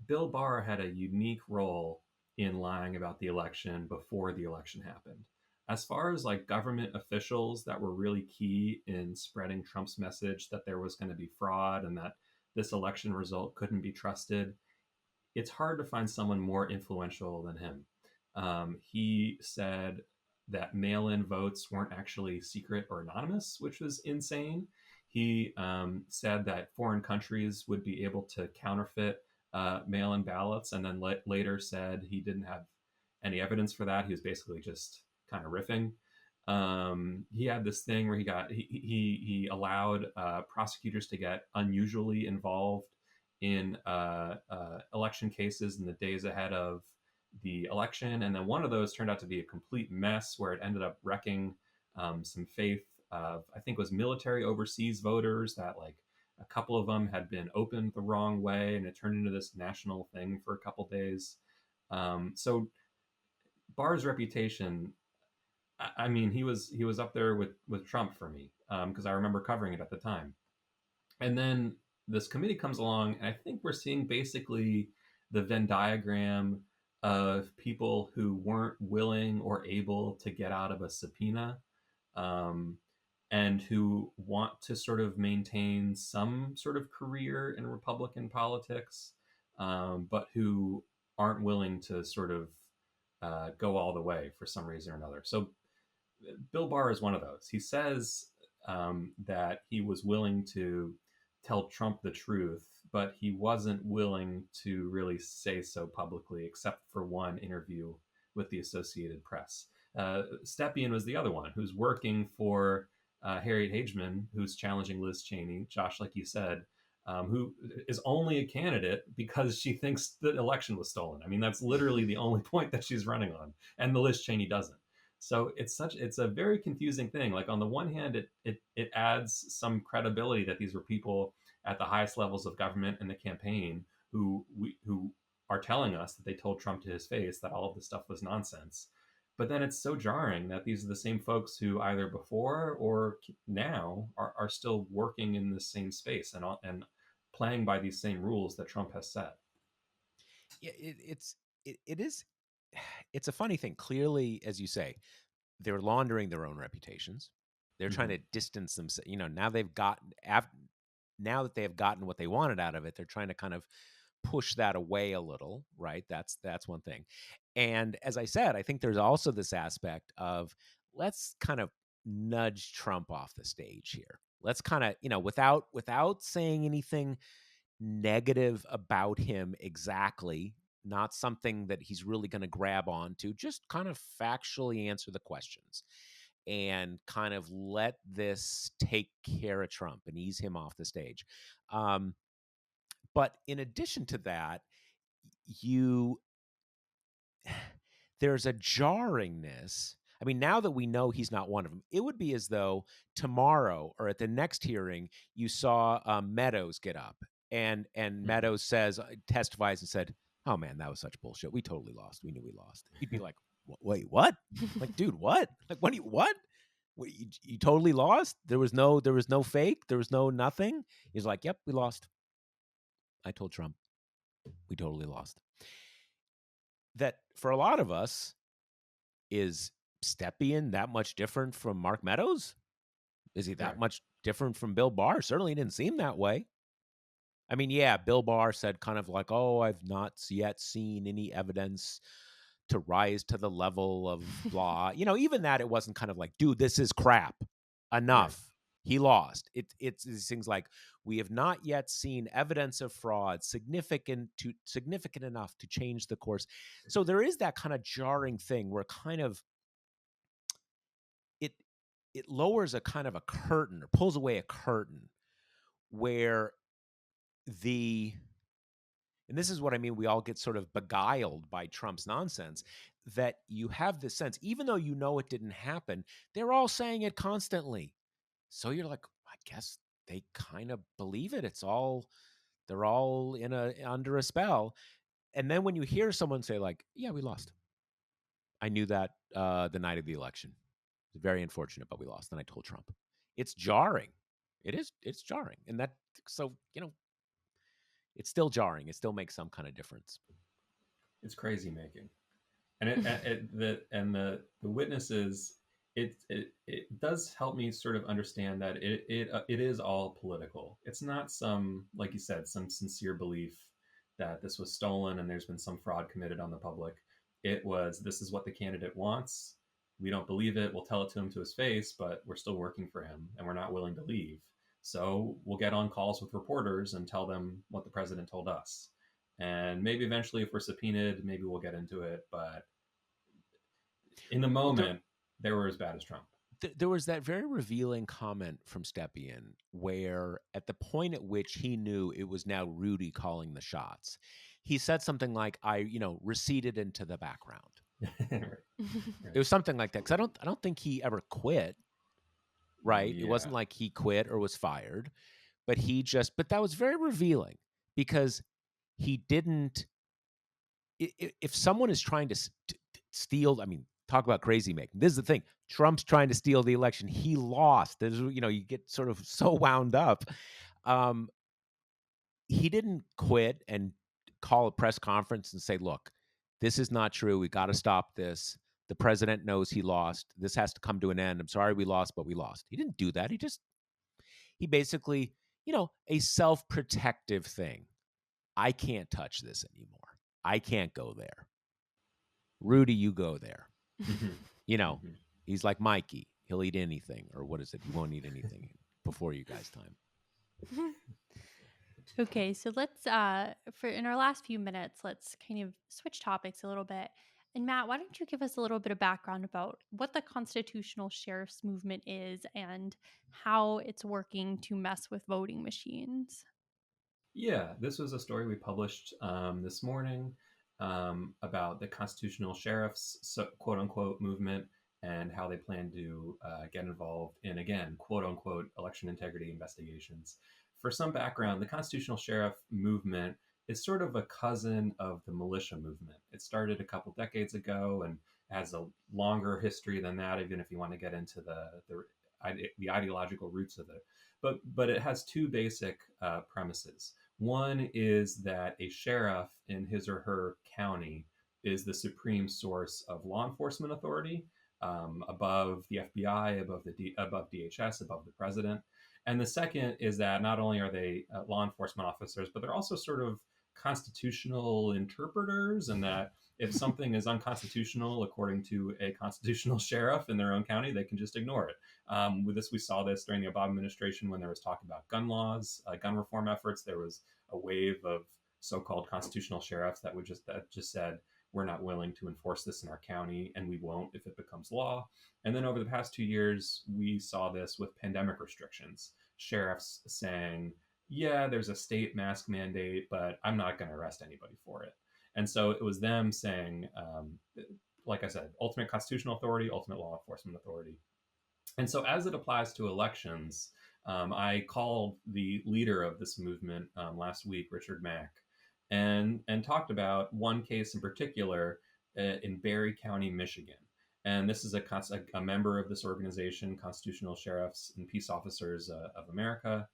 Bill Barr had a unique role in lying about the election before the election happened. As far as like government officials that were really key in spreading Trump's message that there was going to be fraud and that this election result couldn't be trusted, it's hard to find someone more influential than him. He said that mail-in votes weren't actually secret or anonymous, which was insane. He said that foreign countries would be able to counterfeit mail-in ballots, and then later said he didn't have any evidence for that. He was basically just kind of riffing. He had this thing where he allowed prosecutors to get unusually involved in election cases in the days ahead of the election. And then one of those turned out to be a complete mess where it ended up wrecking some faith of, I think it was military overseas voters, that like a couple of them had been opened the wrong way, and it turned into this national thing for a couple days. So Barr's reputation, I mean, he was up there with Trump for me, because I remember covering it at the time. And then this committee comes along, and I think we're seeing basically the Venn diagram of people who weren't willing or able to get out of a subpoena, and who want to sort of maintain some sort of career in Republican politics, but who aren't willing to sort of go all the way for some reason or another. So Bill Barr is one of those. He says that he was willing to tell Trump the truth, but he wasn't willing to really say so publicly, except for one interview with the Associated Press. Stepien was the other one, who's working for Harriet Hageman, who's challenging Liz Cheney. Josh, like you said, who is only a candidate because she thinks the election was stolen. I mean, that's literally the only point that she's running on, and the Liz Cheney doesn't. So it's a very confusing thing. Like on the one hand, it adds some credibility that these were people at the highest levels of government in the campaign who are telling us that they told Trump to his face that all of this stuff was nonsense. But then it's so jarring that these are the same folks who either before or now are still working in the same space and playing by these same rules that Trump has set. Yeah, it is. It's a funny thing. Clearly, as you say, they're laundering their own reputations. They're trying to distance themselves. Now they've gotten now that they have gotten what they wanted out of it, they're trying to kind of push that away a little, right? That's one thing. And as I said, I think there's also this aspect of let's kind of nudge Trump off the stage here. Let's kind of, without saying anything negative about him exactly, not something that he's really going to grab onto, just kind of factually answer the questions and kind of let this take care of Trump and ease him off the stage. But in addition to that, there's a jarringness. I mean, now that we know he's not one of them, it would be as though tomorrow or at the next hearing, you saw Meadows get up and Meadows testifies and said, "Oh man, that was such bullshit. We totally lost. We knew we lost." He'd be like, "Wait, what? Like, dude, what? Like, what? You totally lost? There was no fake. There was no nothing." He's like, "Yep, we lost. I told Trump we totally lost." That for a lot of us, is Stepien that much different from Mark Meadows? Is he that much different from Bill Barr? Certainly didn't seem that way. I mean, yeah, Bill Barr said kind of like, "Oh, I've not yet seen any evidence to rise to the level of blah." Even that, it wasn't kind of like, "Dude, this is crap. Enough." Right. He lost. It's these things like, "We have not yet seen evidence of fraud significant enough to change the course." So there is that kind of jarring thing where kind of it lowers a kind of a curtain or pulls away a curtain where and this is what I mean, we all get sort of beguiled by Trump's nonsense, that you have this sense, even though it didn't happen, they're all saying it constantly. So you're like, I guess they kind of believe it. They're all under a spell. And then when you hear someone say like, "Yeah, we lost. I knew that the night of the election. It's very unfortunate, but we lost." And I told Trump. It's jarring. It's jarring. And it's still jarring. It still makes some kind of difference. It's crazy making. And the witnesses, it does help me sort of understand that it is all political. It's not some, like you said, some sincere belief that this was stolen and there's been some fraud committed on the public. It was, this is what the candidate wants. We don't believe it. We'll tell it to him to his face, but we're still working for him and we're not willing to leave. So we'll get on calls with reporters and tell them what the president told us. And maybe eventually, if we're subpoenaed, maybe we'll get into it. But in the moment, they were as bad as Trump. There was that very revealing comment from Stepien where at the point at which he knew it was now Rudy calling the shots, he said something like, "I, receded into the background." Right. It was something like that. Because I don't think he ever quit. Right. Yeah. It wasn't like he quit or was fired, but but that was very revealing because he didn't, if someone is trying to steal, I mean, talk about crazy making. This is the thing. Trump's trying to steal the election. He lost. There's, you get sort of so wound up. He didn't quit and call a press conference and say, "Look, this is not true. We got to stop this. The president knows he lost. This has to come to an end. I'm sorry we lost, but we lost." He didn't do that. He basically, a self-protective thing. I can't touch this anymore. I can't go there. Rudy, you go there. He's like Mikey. He'll eat anything, or what is it? He won't eat anything before you guys' time. Okay, so let's in our last few minutes, let's kind of switch topics a little bit. And Matt, why don't you give us a little bit of background about what the constitutional sheriff's movement is and how it's working to mess with voting machines? Yeah, this was a story we published this morning about the constitutional sheriffs, quote unquote, movement and how they plan to get involved in, again, quote unquote, election integrity investigations. For some background, the constitutional sheriff movement is sort of a cousin of the militia movement. It started a couple decades ago and has a longer history than that, even if you want to get into the ideological roots of it. But it has two basic premises. One is that a sheriff in his or her county is the supreme source of law enforcement authority, above the FBI, above DHS, above the president. And the second is that not only are they law enforcement officers, but they're also sort of constitutional interpreters, and that if something is unconstitutional according to a constitutional sheriff in their own county, they can just ignore it. We saw this during the Obama administration when there was talk about gun laws, gun reform efforts. There was a wave of so-called constitutional sheriffs that just said, we're not willing to enforce this in our county, and we won't if it becomes law. And then over the past 2 years, we saw this with pandemic restrictions. Sheriffs saying, yeah, there's a state mask mandate, but I'm not going to arrest anybody for it. And so it was them saying, like I said, ultimate constitutional authority, ultimate law enforcement authority. And so, as it applies to elections, I called the leader of this movement last week, Richard Mack, and talked about one case in particular in Barry County, Michigan. And this is a member of this organization, Constitutional Sheriffs and Peace Officers of America,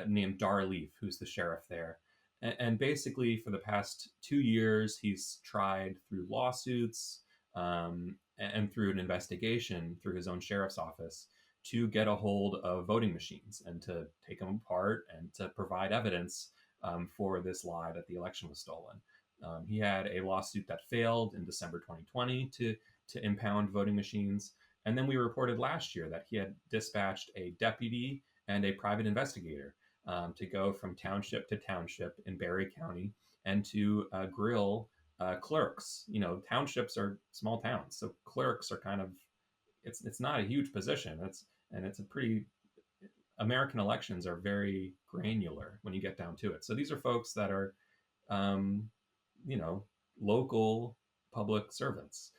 named Dar Leaf, who's the sheriff there. And basically, for the past 2 years, he's tried through lawsuits and through an investigation through his own sheriff's office to get a hold of voting machines and to take them apart and to provide evidence for this lie that the election was stolen. He had a lawsuit that failed in December 2020 to impound voting machines. And then we reported last year that he had dispatched a deputy and a private investigator to go from township to township in Barry County and to grill clerks. Townships are small towns, so clerks are kind of it's not a huge position. It's a pretty American elections are very granular when you get down to it. So these are folks that are, um, local public servants.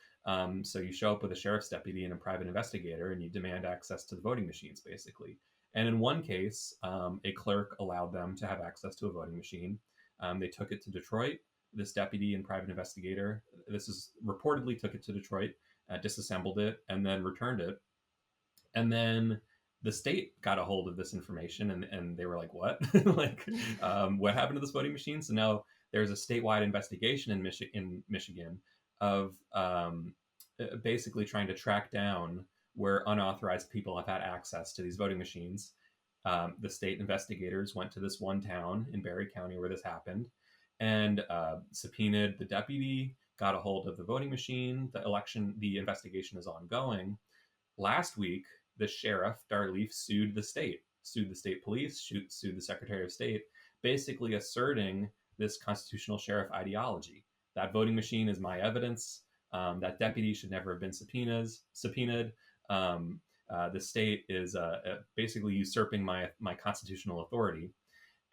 So you show up with a sheriff's deputy and a private investigator, and you demand access to the voting machines, basically. And in one case, a clerk allowed them to have access to a voting machine. They took it to Detroit. This deputy and private investigator, this is reportedly took it to Detroit, disassembled it, and then returned it. And then the state got a hold of this information, and they were like, what? What happened to this voting machine? So now there's a statewide investigation in Michigan of basically trying to track down where unauthorized people have had access to these voting machines. The state investigators went to this one town in Barry County where this happened and subpoenaed the deputy, got a hold of the voting machine. The investigation is ongoing. Last week, the sheriff, Dar Leaf, sued the state police, sued the Secretary of State, basically asserting this constitutional sheriff ideology. That voting machine is my evidence. That deputy should never have been subpoenaed. The state is basically usurping my constitutional authority.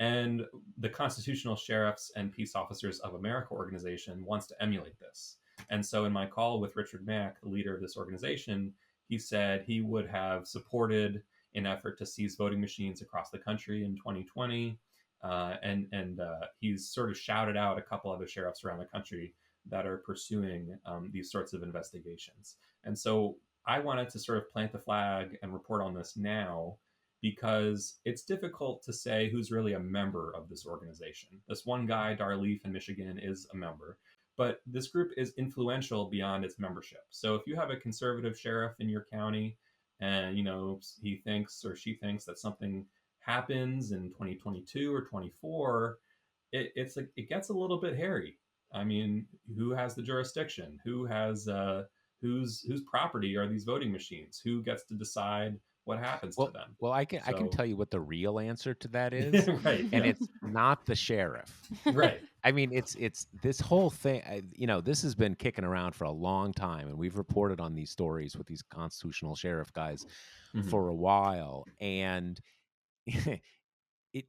And the Constitutional Sheriffs and Peace Officers of America organization wants to emulate this. And so in my call with Richard Mack, the leader of this organization, he said he would have supported an effort to seize voting machines across the country in 2020. And he's sort of shouted out a couple other sheriffs around the country that are pursuing these sorts of investigations. And so I wanted to sort of plant the flag and report on this now because it's difficult to say who's really a member of this organization. This one guy, Dar Leaf in Michigan, is a member, but this group is influential beyond its membership. So if you have a conservative sheriff in your county and, he thinks or she thinks that something happens in 2022 or 24, it gets a little bit hairy. I mean, who has the jurisdiction? Who has whose property are these voting machines? Who gets to decide what happens to them? Well, I can tell you what the real answer to that is, right? And it's not the sheriff. Right. I mean, it's this whole thing. This has been kicking around for a long time, and we've reported on these stories with these constitutional sheriff guys for a while, and it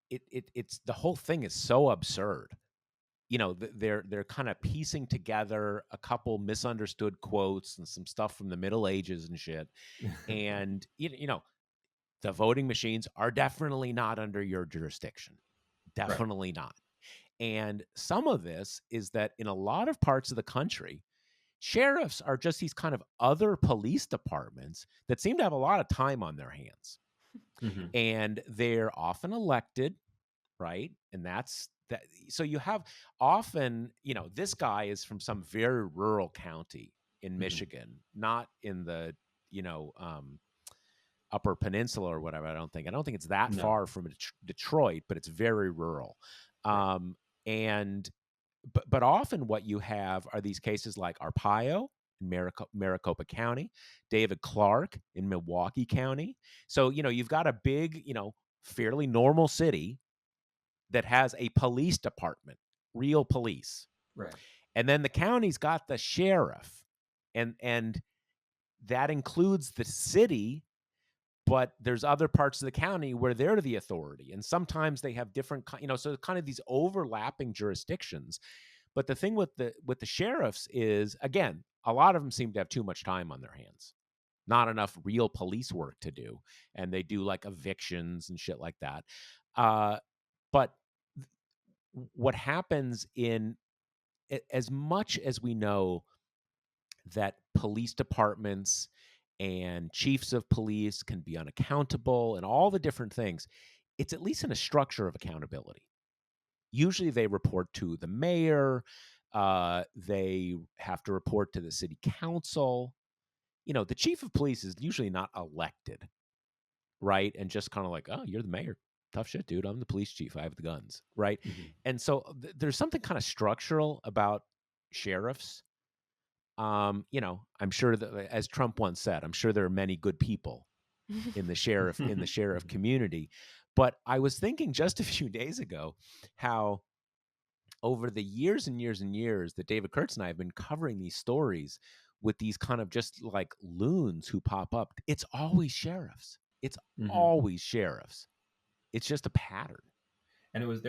it's the whole thing is so absurd. They're kind of piecing together a couple misunderstood quotes and some stuff from the Middle Ages and shit. And the voting machines are definitely not under your jurisdiction. Definitely not. And some of this is that in a lot of parts of the country, sheriffs are just these kind of other police departments that seem to have a lot of time on their hands. Mm-hmm. And they're often elected, right? And that's that. So you have often, this guy is from some very rural county in Michigan, not in the, Upper Peninsula or whatever. I don't think it's that far from Detroit, but it's very rural. And but often what you have are these cases like Arpaio in Maricopa County, David Clark in Milwaukee County. So, you've got a big, fairly normal city that has a police department, real police. Right. And then the county's got the sheriff, and that includes the city, but there's other parts of the county where they're the authority. And sometimes they have different, so kind of these overlapping jurisdictions. But the thing with the sheriffs is, again, a lot of them seem to have too much time on their hands, not enough real police work to do. And they do like evictions and shit like that. But what happens as much as we know that police departments and chiefs of police can be unaccountable and all the different things, it's at least in a structure of accountability. Usually they report to the mayor. They have to report to the city council. The chief of police is usually not elected, right? And just kind of like, oh, you're the mayor. Tough shit, dude. I'm the police chief. I have the guns, right? Mm-hmm. And so there's something kind of structural about sheriffs. I'm sure that, as Trump once said, I'm sure there are many good people in the sheriff community. But I was thinking just a few days ago how over the years and years and years that David Kurtz and I have been covering these stories with these kind of just like loons who pop up, it's always sheriffs. It's always sheriffs. It's just a pattern. And it was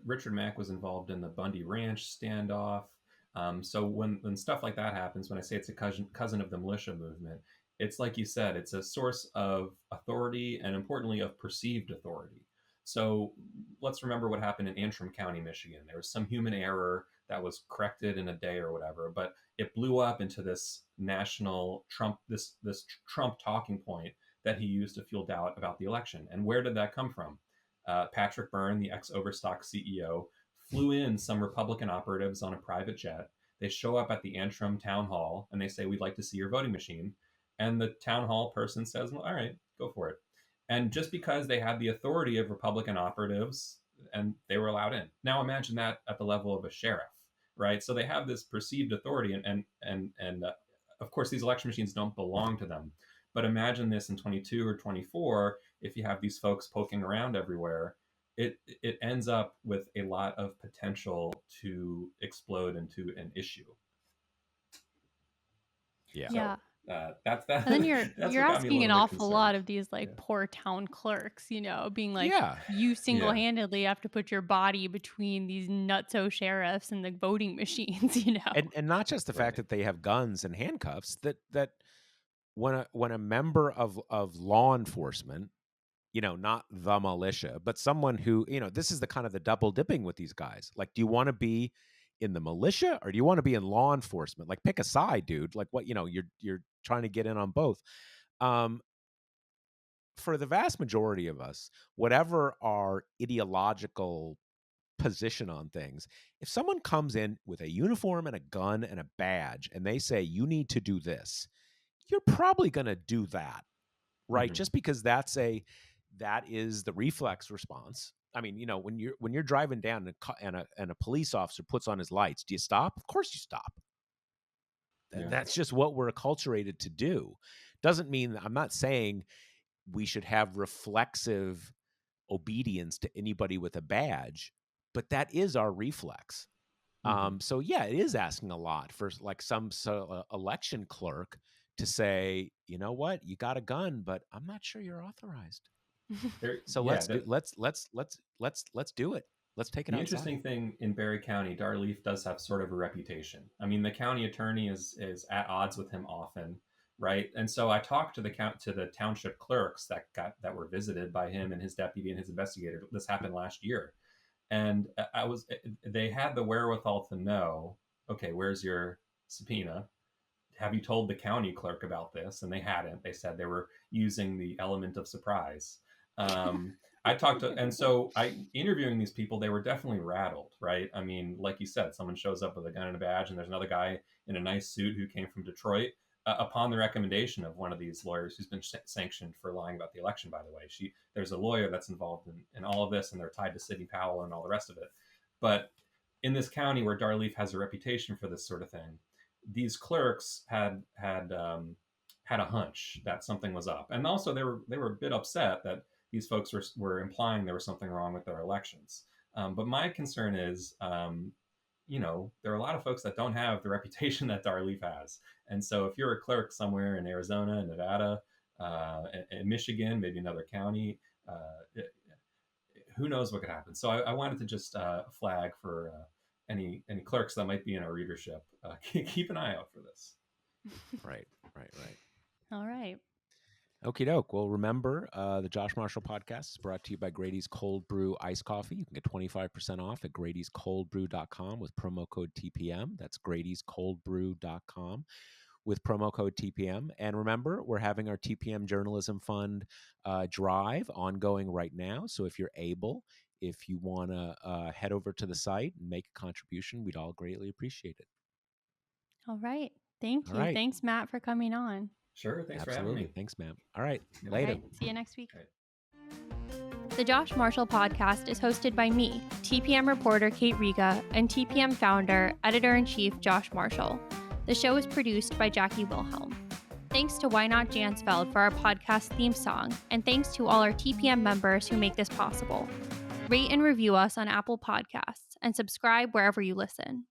Richard Mack was involved in the Bundy Ranch standoff. So when stuff like that happens, when I say it's a cousin of the militia movement, it's like you said, it's a source of authority and importantly of perceived authority. So let's remember what happened in Antrim County, Michigan. There was some human error that was corrected in a day or whatever, but it blew up into this national Trump, this Trump talking point that he used to fuel doubt about the election. And where did that come from? Patrick Byrne, the ex-Overstock CEO, flew in some Republican operatives on a private jet. They show up at the Antrim town hall and they say, we'd like to see your voting machine. And the town hall person says, well, all right, go for it. And just because they had the authority of Republican operatives and they were allowed in. Now imagine that at the level of a sheriff, right? So they have this perceived authority and of course these election machines don't belong to them. But imagine this in 22 or 24, if you have these folks poking around everywhere, it ends up with a lot of potential to explode into an issue. Yeah. Yeah. That's that. And then that's you're what got me a asking an little bit awful lot concerned. of these like poor town clerks, being like, Yeah. you single-handedly have to put your body between these nutso sheriffs and the voting machines, And not just the fact that they have guns and handcuffs, that when a member of law enforcement, not the militia, but someone who, this is the kind of the double dipping with these guys. Like, do you want to be in the militia or do you want to be in law enforcement? Like, pick a side, dude. Like, what, you're trying to get in on both. For the vast majority of us, whatever our ideological position on things, if someone comes in with a uniform and a gun and a badge and they say, you need to do this, you're probably going to do that, right? Just because that is the reflex response. I mean, when you're driving down and a police officer puts on his lights, do you stop? Of course you stop. Yeah. That's just what we're acculturated to do. Doesn't mean, I'm not saying we should have reflexive obedience to anybody with a badge, but that is our reflex. So yeah, it is asking a lot for like some election clerk to say, you know what, you got a gun, but I'm not sure you're authorized. So yeah, let's do it. Let's take it the outside. interesting thing in Barry County, Darleaf does have sort of a reputation. I mean, the county attorney is at odds with him often, right? And so I talked to the township clerks that were visited by him and his deputy and his investigator. This happened last year, and they had the wherewithal to know, okay, where's your subpoena? Have you told the county clerk about this? And they hadn't. They said they were using the element of surprise. I talked to, and so interviewing these people, they were definitely rattled, right? I mean, like you said, someone shows up with a gun and a badge, and there's another guy in a nice suit who came from Detroit upon the recommendation of one of these lawyers who's been sanctioned for lying about the election, by the way. There's a lawyer that's involved in all of this, and they're tied to Sidney Powell and all the rest of it. But in this county where Darleaf has a reputation for this sort of thing, these clerks had a hunch that something was up, and also they were a bit upset that these folks were implying there was something wrong with their elections. But my concern is, there are a lot of folks that don't have the reputation that Darleaf has, and so if you're a clerk somewhere in Arizona, Nevada, in Michigan, maybe another county, who knows what could happen. So I wanted to just flag for any clerks that might be in our readership, keep an eye out for this. Right. All right. Okie doke. Well, remember, the Josh Marshall podcast is brought to you by Grady's Cold Brew Iced Coffee. You can get 25% off at Grady'sColdBrew.com with promo code TPM. That's Grady'sColdBrew.com with promo code TPM. And remember, we're having our TPM Journalism Fund drive ongoing right now. So if you're able, if you want to head over to the site and make a contribution, we'd all greatly appreciate it. All right. Thank you. Right. Thanks, Matt, for coming on. Sure. Thanks for having Absolutely. me. Thanks, Matt. All right. Yep. Later. All right, see you next week. Right. The Josh Marshall podcast is hosted by me, TPM reporter Kate Riga, and TPM founder, editor-in-chief Josh Marshall. The show is produced by Jackie Wilhelm. Thanks to Why Not Jansfeld for our podcast theme song, and thanks to all our TPM members who make this possible. Rate and review us on Apple Podcasts, and subscribe wherever you listen.